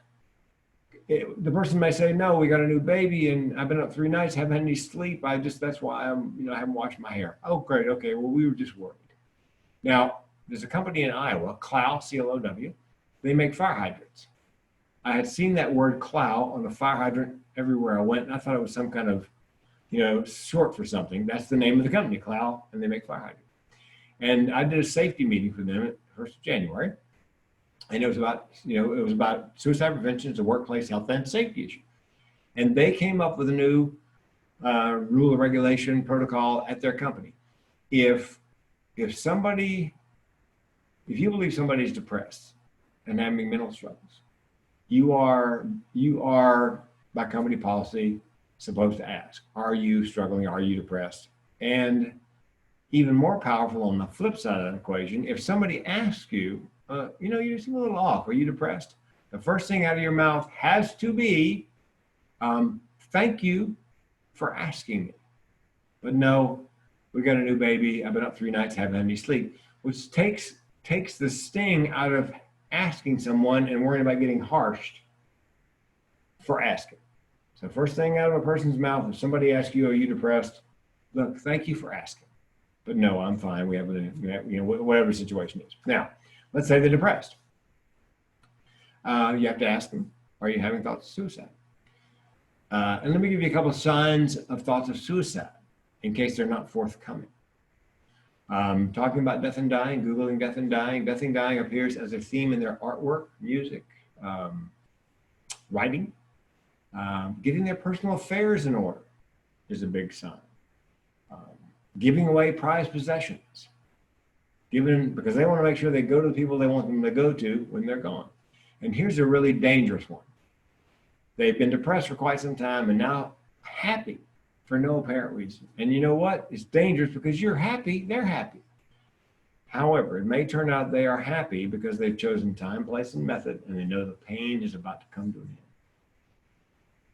The person may say, no, we got a new baby and I've been up 3 nights, haven't had any sleep. That's why I haven't washed my hair. Oh, great. Okay. Well, we were just worried. Now, there's a company in Iowa, Clow, C-L-O-W. They make fire hydrants. I had seen that word Clow on a fire hydrant everywhere I went, and I thought it was some kind of, short for something. That's the name of the company, Clow, and they make fire hydrants. And I did a safety meeting for them at 1st of January. And it was about suicide prevention as a workplace health and safety issue. And they came up with a new rule of regulation protocol at their company. If you believe somebody's depressed and having mental struggles, you are by company policy supposed to ask, are you struggling? Are you depressed? And even more powerful on the flip side of that equation, if somebody asks you, you seem a little off. Are you depressed? The first thing out of your mouth has to be, thank you for asking me. But no, we got a new baby. I've been up 3 nights, haven't had any sleep, which takes the sting out of asking someone and worrying about getting harshed for asking. So first thing out of a person's mouth, if somebody asks you, are you depressed? Look, thank you for asking. But no, I'm fine. We have whatever the situation is. Now, let's say they're depressed. You have to ask them, are you having thoughts of suicide? And let me give you a couple of signs of thoughts of suicide in case they're not forthcoming. Talking about death and dying, Googling death and dying. Death and dying appears as a theme in their artwork, music, writing. Getting their personal affairs in order is a big sign. Giving away prized possessions. Because they want to make sure they go to the people they want them to go to when they're gone. And here's a really dangerous one. They've been depressed for quite some time and now happy for no apparent reason. And you know what? It's dangerous because you're happy, they're happy. However, it may turn out they are happy because they've chosen time, place, and method, and they know the pain is about to come to an end.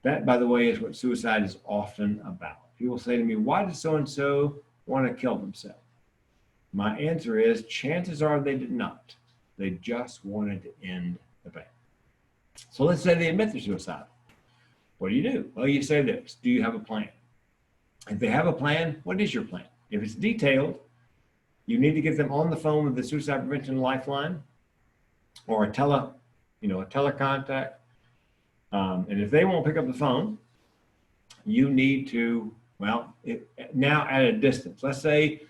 That, by the way, is what suicide is often about. People say to me, why does so-and-so want to kill themselves? My answer is, chances are they did not. They just wanted to end the pain. So let's say they admit they're suicidal. What do? Well, you say this, do you have a plan? If they have a plan, what is your plan? If it's detailed, you need to get them on the phone with the Suicide Prevention Lifeline or a telecontact. And if they won't pick up the phone, you need to, now at a distance. Let's say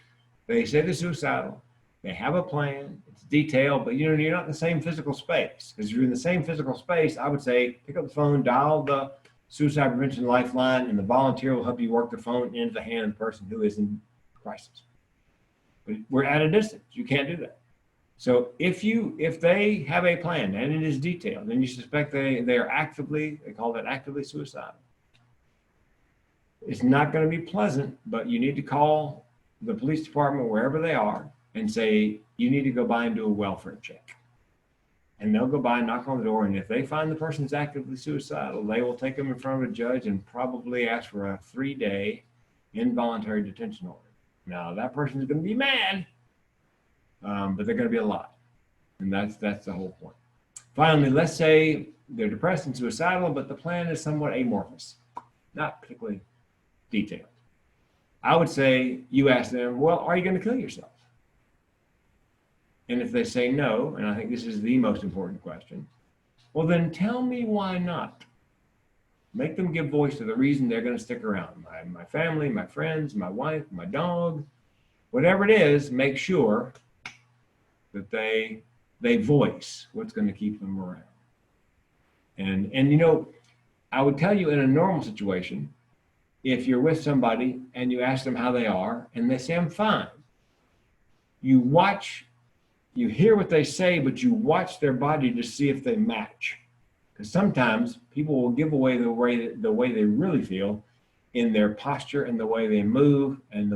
they say they're suicidal, they have a plan, it's detailed, but you're not in the same physical space. Because if you're in the same physical space, I would say pick up the phone, dial the Suicide Prevention Lifeline, and the volunteer will help you work the phone into the hand of the person who is in crisis. But we're at a distance. You can't do that. So if they have a plan and it is detailed, and you suspect they are actively, they call that actively suicidal, it's not going to be pleasant, but you need to call the police department wherever they are and say, you need to go by and do a welfare check. And they'll go by and knock on the door. And if they find the person's actively suicidal, they will take them in front of a judge and probably ask for a 3-day involuntary detention order. Now, that person is going to be mad, but they're going to be alive. And that's the whole point. Finally, let's say they're depressed and suicidal, but the plan is somewhat amorphous, not particularly detailed. I would say you ask them, well, are you going to kill yourself? And if they say no, and I think this is the most important question, well, then tell me why not. Make them give voice to the reason they're going to stick around. My family, my friends, my wife, my dog, whatever it is, make sure that they voice what's going to keep them around. And you know, I would tell you in a normal situation, if you're with somebody and you ask them how they are and they say, I'm fine, you hear what they say, but you watch their body to see if they match. Because sometimes people will give away the way they really feel in their posture and the way they move, and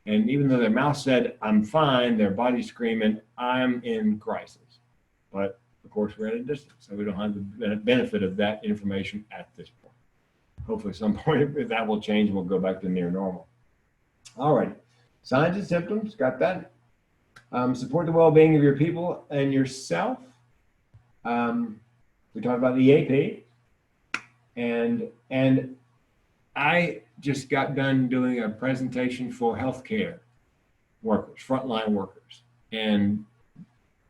and even though their mouth said, I'm fine, their body's screaming, I'm in crisis. But of course, we're at a distance, so we don't have the benefit of that information at this point. Hopefully at some point that will change and we'll go back to near normal. All right, signs and symptoms, got that? Support the well-being of your people and yourself. We talked about the EAP, and I just got done doing a presentation for healthcare workers, frontline workers, and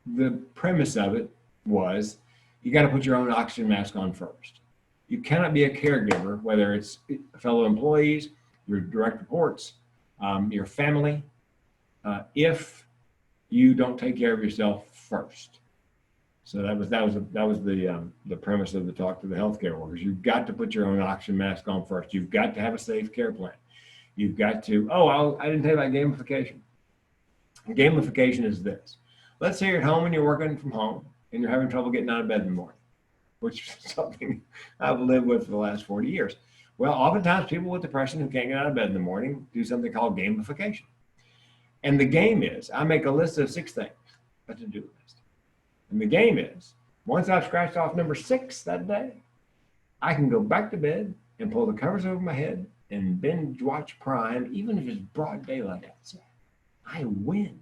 the premise of it was you got to put your own oxygen mask on first. You cannot be a caregiver, whether it's fellow employees, your direct reports, your family, if you don't take care of yourself first. So that was the premise of the talk to the healthcare workers. You've got to put your own oxygen mask on first. You've got to have a safe care plan. You've got to, I didn't tell you about gamification. Gamification is this. Let's say you're at home and you're working from home and you're having trouble getting out of bed in the morning, which is something I've lived with for the last 40 years. Well, oftentimes people with depression who can't get out of bed in the morning do something called gamification. And the game is, I make a list of 6 things, a to-do list. And the game is, once I've scratched off number 6 that day, I can go back to bed and pull the covers over my head and binge watch Prime, even if it's broad daylight outside. I win.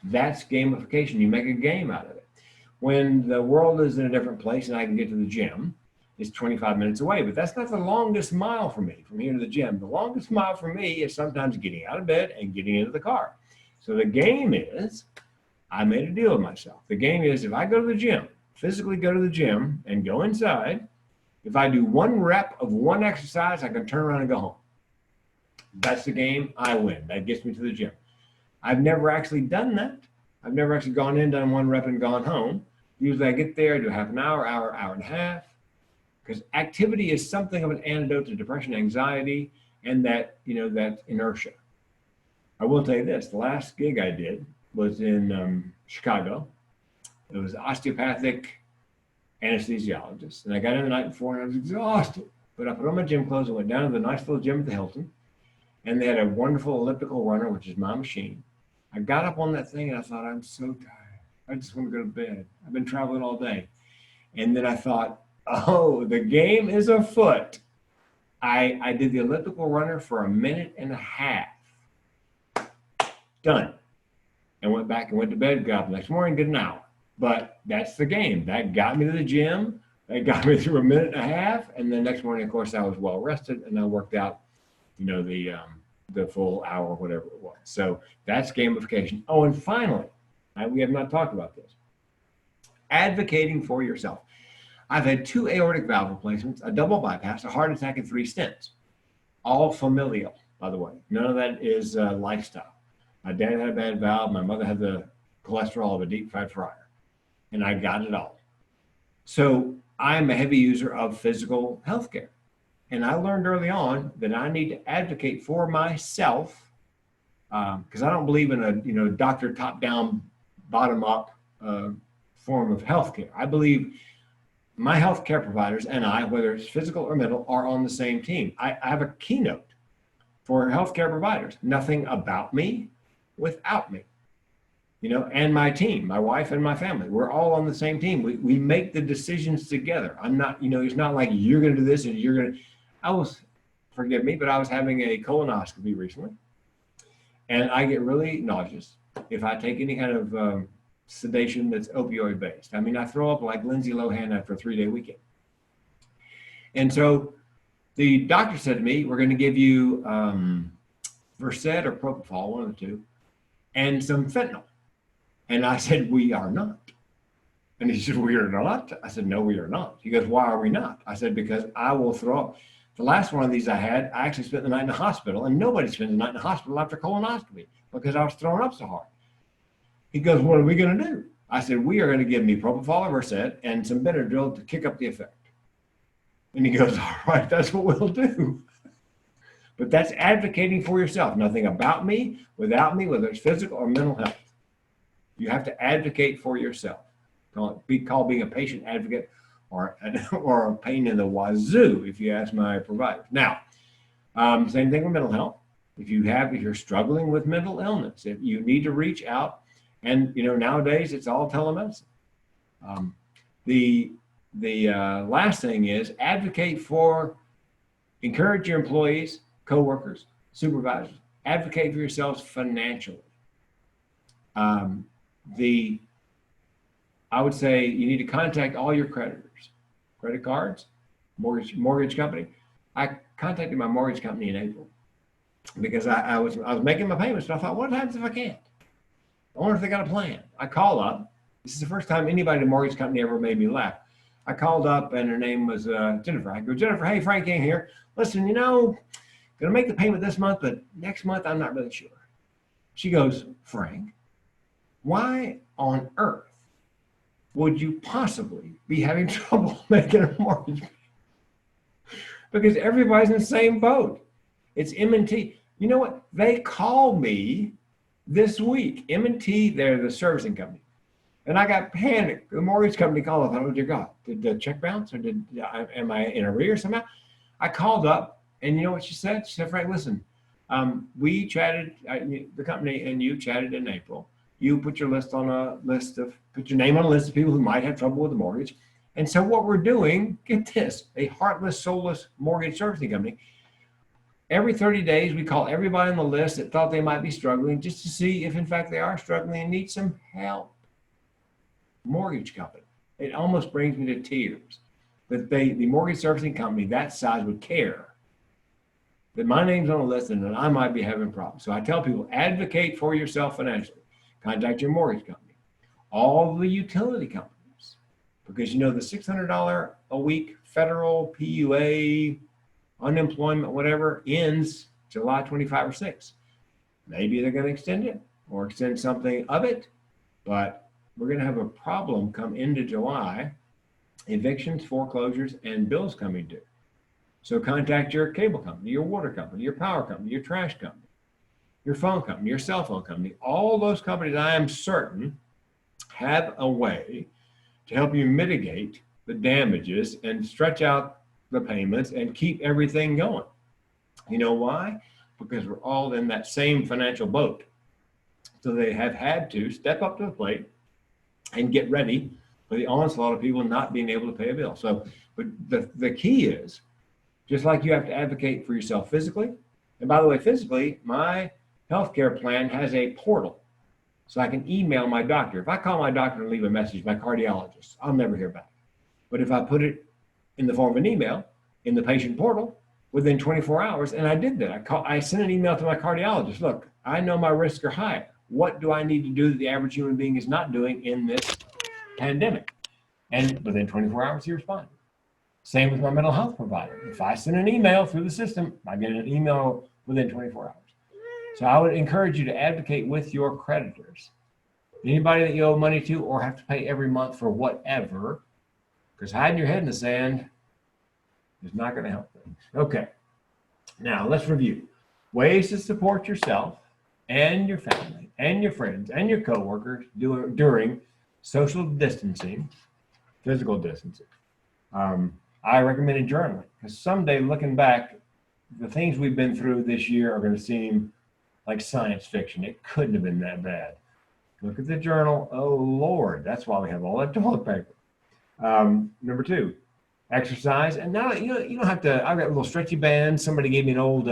That's gamification. You make a game out of it. When the world is in a different place and I can get to the gym, it's 25 minutes away, but that's not the longest mile for me from here to the gym. The longest mile for me is sometimes getting out of bed and getting into the car. So the game is, I made a deal with myself. The game is, if I go to the gym, physically go to the gym and go inside, if I do 1 rep of 1 exercise, I can turn around and go home. That's the game, I win. That gets me to the gym. I've never actually done that. I've never actually gone in, done 1 rep and gone home. Usually I get there, do half an hour, hour and a half, because activity is something of an antidote to depression, anxiety, and that inertia. I will tell you this, the last gig I did was in Chicago. It was osteopathic anesthesiologist. And I got in the night before and I was exhausted. But I put on my gym clothes and went down to the nice little gym at the Hilton. And they had a wonderful elliptical runner, which is my machine. I got up on that thing and I thought, I'm so tired. I just want to go to bed. I've been traveling all day. And then I thought, oh, the game is afoot. I did the elliptical runner for 1.5 minutes. Done. And went back and went to bed, got up the next morning, did an hour. But that's the game. That got me to the gym. That got me through 1.5 minutes. And the next morning, of course, I was well rested and I worked out, the full hour or whatever it was. So that's gamification. Oh, and finally, we have not talked about this. Advocating for yourself. I've had 2 aortic valve replacements, a double bypass, a heart attack, and 3 stents. All familial, by the way. None of that is lifestyle. My dad had a bad valve. My mother had the cholesterol of a deep fried fryer. And I got it all. So I'm a heavy user of physical health care. And I learned early on that I need to advocate for myself because I don't believe in a doctor top-down bottom-up form of healthcare. I believe my healthcare providers and I, whether it's physical or mental, are on the same team. I have a keynote for healthcare providers. Nothing about me without me. And my team, my wife and my family, we're all on the same team. We make the decisions together. I'm not, it's not like you're going to do this and you're going to, forgive me, but I was having a colonoscopy recently, and I get really nauseous if I take any kind of sedation that's opioid based. I mean, I throw up like Lindsay Lohan after a 3-day weekend. And so the doctor said to me, we're going to give you Versed or Propofol, one of the two, and some fentanyl. And I said, we are not. And he said, we are not? I said, no, we are not. He goes, why are we not? I said, because I will throw up. The last one of these I had, I actually spent the night in the hospital, and nobody spends the night in the hospital after colonoscopy because I was throwing up so hard. He goes, what are we going to do? I said, we are going to give me Propofol or Versed and some Benadryl to kick up the effect. And he goes, all right, that's what we'll do. But that's advocating for yourself. Nothing about me, without me, whether it's physical or mental health. You have to advocate for yourself. Be called being a patient advocate or a pain in the wazoo, if you ask my providers. Now, same thing with mental health. If you're struggling with mental illness, if you need to reach out, and nowadays it's all telemedicine. The last thing is advocate for, encourage your employees, coworkers, supervisors, advocate for yourselves financially. I would say you need to contact all your creditors, credit cards, mortgage company. I contacted my mortgage company in April because I was making my payments, and I thought, what happens if I can't? I wonder if they got a plan. I call up. This is the first time anybody in a mortgage company ever made me laugh. I called up, and her name was Jennifer. I go, Jennifer, hey, Frank in here. Listen, gonna make the payment this month, but next month I'm not really sure. She goes, Frank, why on earth would you possibly be having trouble making a mortgage payment? Because everybody's in the same boat. It's M&T. You know what? They called me this week. M&T, they're the servicing company. And I got panicked. The mortgage company called. I thought, oh, dear God, did the check bounce or am I in arrears somehow? I called up, and you know what she said? She said, Frank, listen, we chatted, the company and you chatted in April. You put your put your name on a list of people who might have trouble with the mortgage. And so what we're doing, get this, a heartless, soulless mortgage servicing company. Every 30 days, we call everybody on the list that thought they might be struggling just to see if in fact they are struggling and need some help. Mortgage company. It almost brings me to tears that the mortgage servicing company that size would care that my name's on the list and that I might be having problems. So I tell people, advocate for yourself financially. Contact your mortgage company, all the utility companies, because the $600 a week federal PUA, unemployment, whatever, ends July 25 or 6. Maybe they're going to extend it or extend something of it, but we're going to have a problem come into July, evictions, foreclosures, and bills coming due. So contact your cable company, your water company, your power company, your trash company, your phone company, your cell phone company. All those companies, I am certain, have a way to help you mitigate the damages and stretch out the payments and keep everything going. You know why? Because we're all in that same financial boat. So they have had to step up to the plate and get ready for the onslaught of people not being able to pay a bill. So, but the key is, just like you have to advocate for yourself physically, and by the way, physically, my healthcare plan has a portal. So I can email my doctor. If I call my doctor and leave a message, my cardiologist, I'll never hear back. But if I put it in the form of an email in the patient portal within 24 hours, and I did that. I sent an email to my cardiologist. Look, I know my risks are high. What do I need to do that the average human being is not doing in this pandemic? And within 24 hours, he responded. Same with my mental health provider. If I send an email through the system, I get an email within 24 hours. So I would encourage you to advocate with your creditors. Anybody that you owe money to or have to pay every month for whatever, because hiding your head in the sand is not going to help things. Okay, now let's review. Ways to support yourself and your family and your friends and your coworkers during social distancing, physical distancing. I recommended journaling because someday looking back, the things we've been through this year are going to seem like science fiction. It couldn't have been that bad. Look at the journal. Oh, Lord, that's why we have all that toilet paper. Number 2, exercise. And now, you don't have to, I've got little stretchy bands. Somebody gave me an old,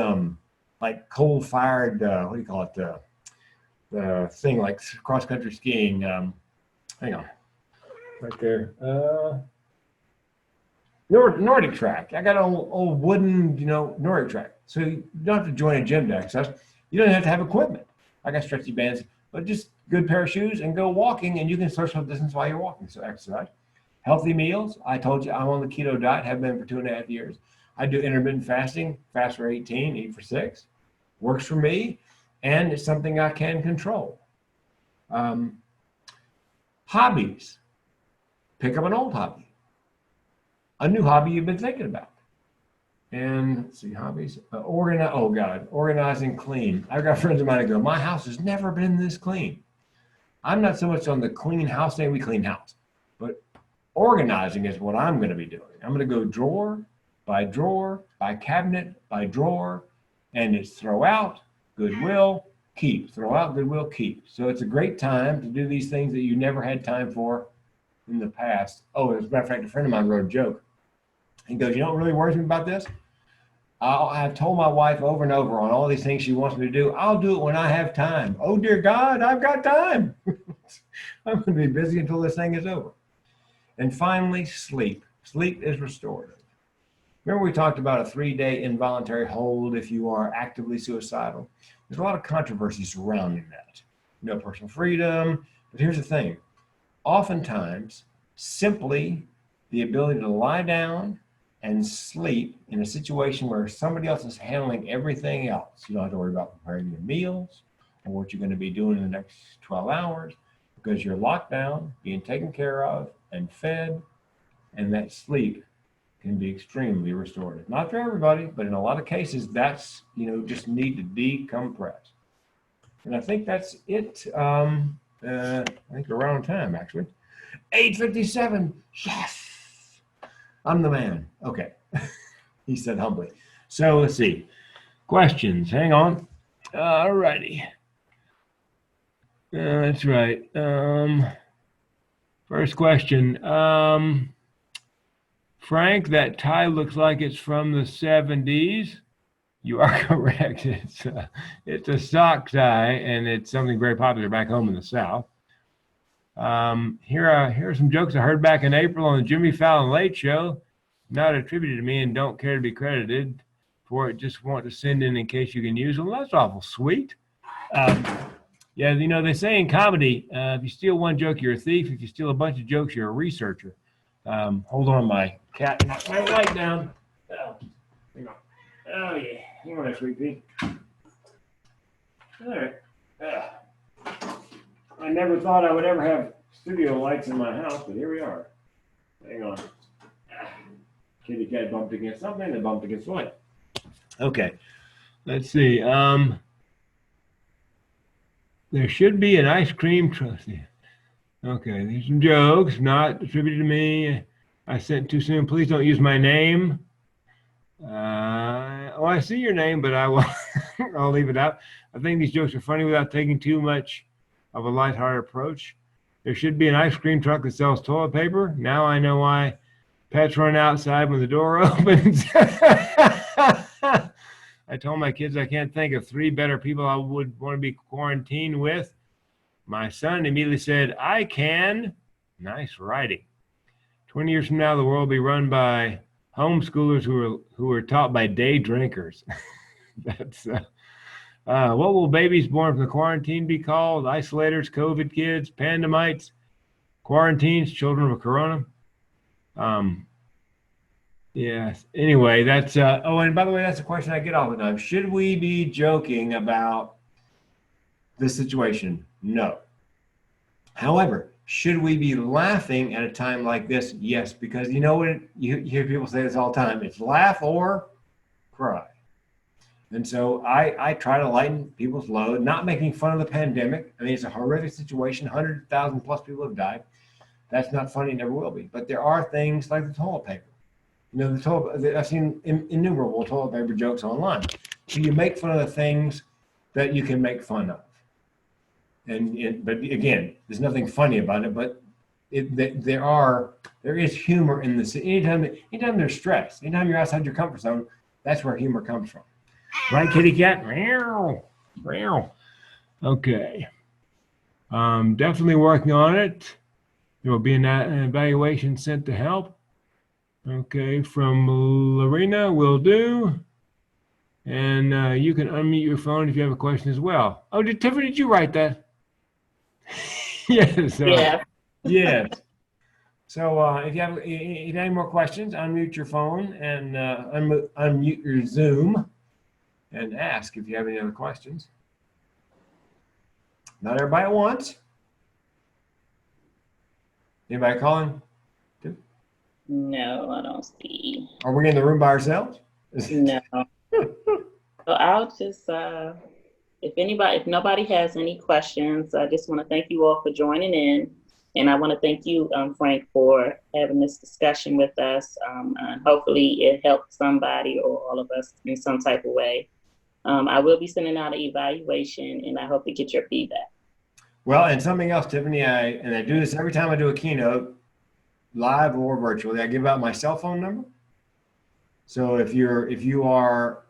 like coal-fired, what do you call it? The thing like cross-country skiing. Hang on. Right there. Nordic track. I got an old wooden, Nordic track. So you don't have to join a gym to exercise. You don't have to have equipment. I got stretchy bands, but just good pair of shoes and go walking, and you can social distance while you're walking. So exercise. Healthy meals. I told you I'm on the keto diet, have been for 2.5 years. I do intermittent fasting, fast for 18, eat for 6. Works for me, and it's something I can control. Hobbies. Pick up an old hobby. A new hobby you've been thinking about. And let's see, hobbies. Organizing clean. I've got friends of mine that go, my house has never been this clean. I'm not so much on the clean house thing, we clean house. But organizing is what I'm going to be doing. I'm going to go drawer, by cabinet, by drawer, and it's throw out, goodwill, keep. Throw out, goodwill, keep. So it's a great time to do these things that you never had time for in the past. Oh, as a matter of fact, a friend of mine wrote a joke. He goes, you know what really worries me about this? I've told my wife over and over on all these things she wants me to do. I'll do it when I have time. Oh, dear God, I've got time. I'm going to be busy until this thing is over. And finally, sleep. Sleep is restorative. Remember we talked about a 3-day involuntary hold if you are actively suicidal? There's a lot of controversy surrounding that. Personal freedom. But here's the thing. Oftentimes, simply the ability to lie down and sleep in a situation where somebody else is handling everything else. You don't have to worry about preparing your meals or what you're going to be doing in the next 12 hours because you're locked down, being taken care of and fed, and that sleep can be extremely restorative. Not for everybody, but in a lot of cases, that's, just need to decompress. And I think that's it. I think we're around time, actually. 8:57. Yes. I'm the man. Okay. He said humbly. So let's see. Questions. Hang on. All righty. That's right. First question. Frank, that tie looks like it's from the 70s. You are correct. It's a sock tie, and it's something very popular back home in the South. Here are some jokes I heard back in April on the Jimmy Fallon Late Show, not attributed to me and don't care to be credited for it. Just want to send in case you can use them. That's awful sweet. Yeah, they say in comedy, if you steal one joke, you're a thief. If you steal a bunch of jokes, you're a researcher. Hold on, my cat knocked my light down. Oh, hang on. Oh, yeah. Hang on there, sweet pea. All right. I never thought I would ever have studio lights in my house, but here we are. Hang on. Kitty cat bumped against something and bumped against what? Okay. Let's see. There should be an ice cream truck. Okay, these are some jokes, not attributed to me. I sent too soon. Please don't use my name. I see your name, but I will. I'll leave it out. I think these jokes are funny without taking too much of a lighthearted approach. There should be an ice cream truck that sells toilet paper. Now I know why pets run outside when the door opens. I told my kids I can't think of 3 better people I would want to be quarantined with. My son immediately said, I can. Nice writing. 20 years from now, the world will be run by homeschoolers who are taught by day drinkers. That's what will babies born from the quarantine be called? Isolators, COVID kids, pandemites, quarantines, children of corona. Yes. Anyway, that's and by the way, that's a question I get all the time. Should we be joking about this situation? No. However, should we be laughing at a time like this? Yes, because you know what you hear people say this all the time. It's laugh or cry. And so I try to lighten people's load, not making fun of the pandemic. I mean, it's a horrific situation. 100,000 plus people have died. That's not funny, never will be. But there are things like the toilet paper. I've seen innumerable toilet paper jokes online. So you make fun of the things that you can make fun of. But again, there's nothing funny about it, but there is humor in this. Anytime there's stress, anytime you're outside your comfort zone, that's where humor comes from. Right, kitty cat? Meow. Meow. Okay. Definitely working on it. There will be an evaluation sent to help. Okay, from Lorena, will do. And you can unmute your phone if you have a question as well. Oh, Tiffany, did you write that? Yes. Yeah. Yes. So if you have any more questions, unmute your phone and unmute your Zoom and ask if you have any other questions. Not everybody at once. Anybody calling? No, I don't see. Are we in the room by ourselves? No. So I'll just, if nobody has any questions, I just want to thank you all for joining in. And I want to thank you, Frank, for having this discussion with us. And hopefully it helped somebody or all of us in some type of way. I will be sending out an evaluation, and I hope to get your feedback. Well, and something else, Tiffany, I do this every time I do a keynote, live or virtually. I give out my cell phone number. So if you are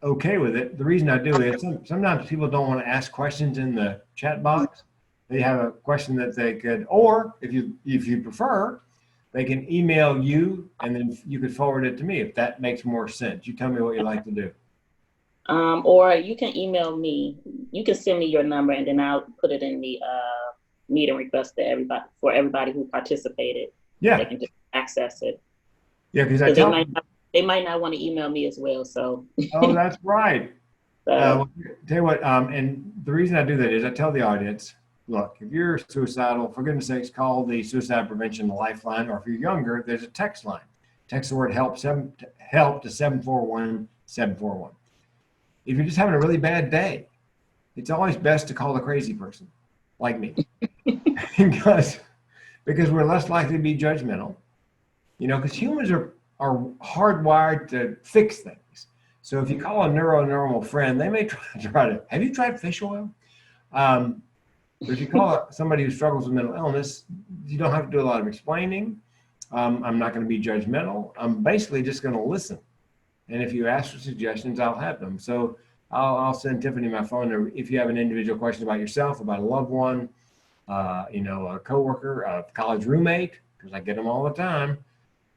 okay with it, the reason I do it is sometimes people don't want to ask questions in the chat box. They have a question that they could, or if you prefer, they can email you, and then you could forward it to me if that makes more sense. You tell me what you like to do. Or you can email me. You can send me your number, and then I'll put it in the meeting request to everybody who participated. Yeah, they can just access it. Yeah, because they might not want to email me as well. So. Oh, that's right. So. Tell you what, and the reason I do that is I tell the audience, look, if you're suicidal, for goodness sakes, call the Suicide Prevention Lifeline, or if you're younger, there's a text line. Text the word help to 741-741. If you're just having a really bad day, it's always best to call the crazy person, like me, because we're less likely to be judgmental, because humans are hardwired to fix things. So if you call a neuronormal friend, they may try to, have you tried fish oil? But if you call somebody who struggles with mental illness, you don't have to do a lot of explaining. I'm not going to be judgmental. I'm basically just going to listen. And if you ask for suggestions, I'll have them. So I'll send Tiffany my phone number if you have an individual question about yourself, about a loved one, a coworker, a college roommate, because I get them all the time.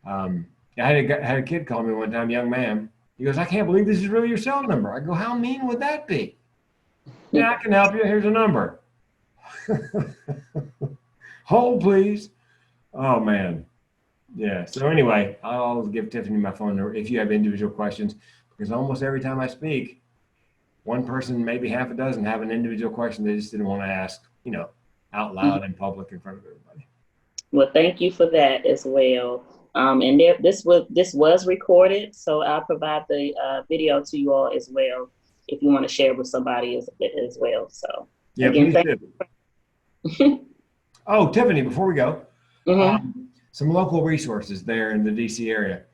I had a kid call me one time, young man. He goes, I can't believe this is really your cell number. I go, how mean would that be? Yeah, I can help you. Here's a number. Hold, please. Oh, man. Yeah. So anyway, I'll give Tiffany my phone number if you have individual questions, because almost every time I speak, one person, maybe half a dozen, have an individual question they just didn't want to ask, out loud in public in front of everybody. Well, thank you for that as well. And this was recorded, so I'll provide the video to you all as well if you want to share with somebody as well. So yeah, again, please do. Oh, Tiffany, before we go, some local resources there in the DC area.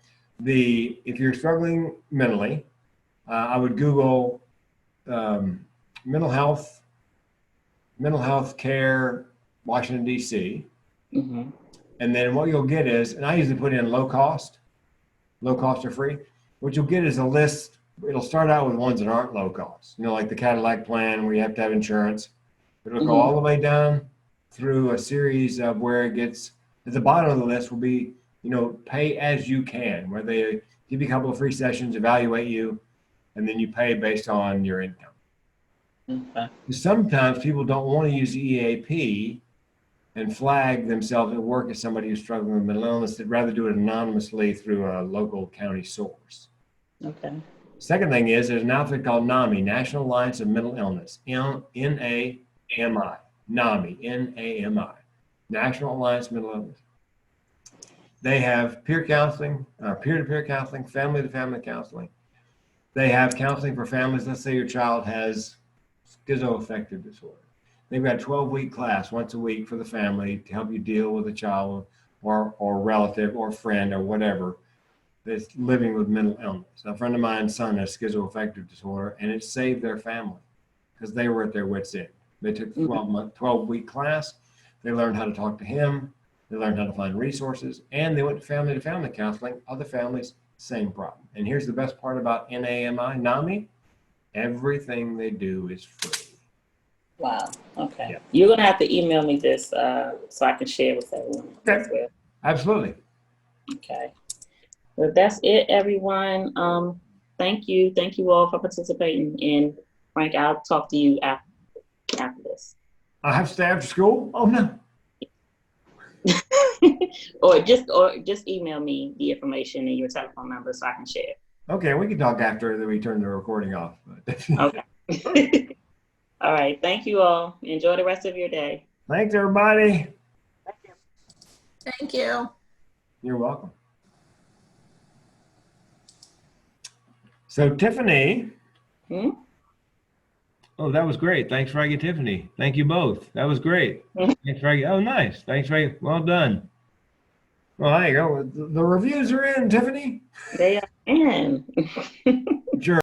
If you're struggling mentally, I would Google mental health care, Washington, DC. Mm-hmm. And then what you'll get is, and I usually put in low cost or free. What you'll get is a list. It'll start out with ones that aren't low cost, like the Cadillac plan where you have to have insurance. But it'll go all the way down through a series of where it gets, at the bottom of the list will be, pay as you can, where they give you a couple of free sessions, evaluate you, and then you pay based on your income. Okay. Sometimes people don't want to use EAP and flag themselves at work as somebody who's struggling with mental illness. They'd rather do it anonymously through a local county source. Okay. Second thing is, there's an outfit called NAMI, National Alliance of Mental Illness, NAMI, NAMI, N-A-M-I, National Alliance of Mental Illness. They have peer counseling, peer-to-peer counseling, family-to-family counseling. They have counseling for families. Let's say your child has schizoaffective disorder. They've got a 12-week class once a week for the family to help you deal with a child or relative or friend or whatever that's living with mental illness. A friend of mine's son has schizoaffective disorder, and it saved their family because they were at their wits' end. They took the 12-week class. They learned how to talk to him. They learned how to find resources, and they went to family counseling. Other families, same problem. And here's the best part about NAMI, everything they do is free. Wow. Okay. Yeah. You're going to have to email me this so I can share with everyone as well. Absolutely. Okay. Well, that's it, everyone. Thank you. Thank you all for participating. And Frank, I'll talk to you after this. I have to stay after school? Oh, no. or just email me the information and your telephone number so I can share. Okay, we can talk after we turn the recording off. Okay. All right. Thank you all. Enjoy the rest of your day. Thanks, everybody. Thank you. You're welcome. So, Tiffany. Oh, that was great. Thanks, Frank and Tiffany. Thank you both. That was great. Thanks, Frank. Oh, nice. Thanks, Frank. Well done. Well, there you go. The reviews are in, Tiffany. They are in.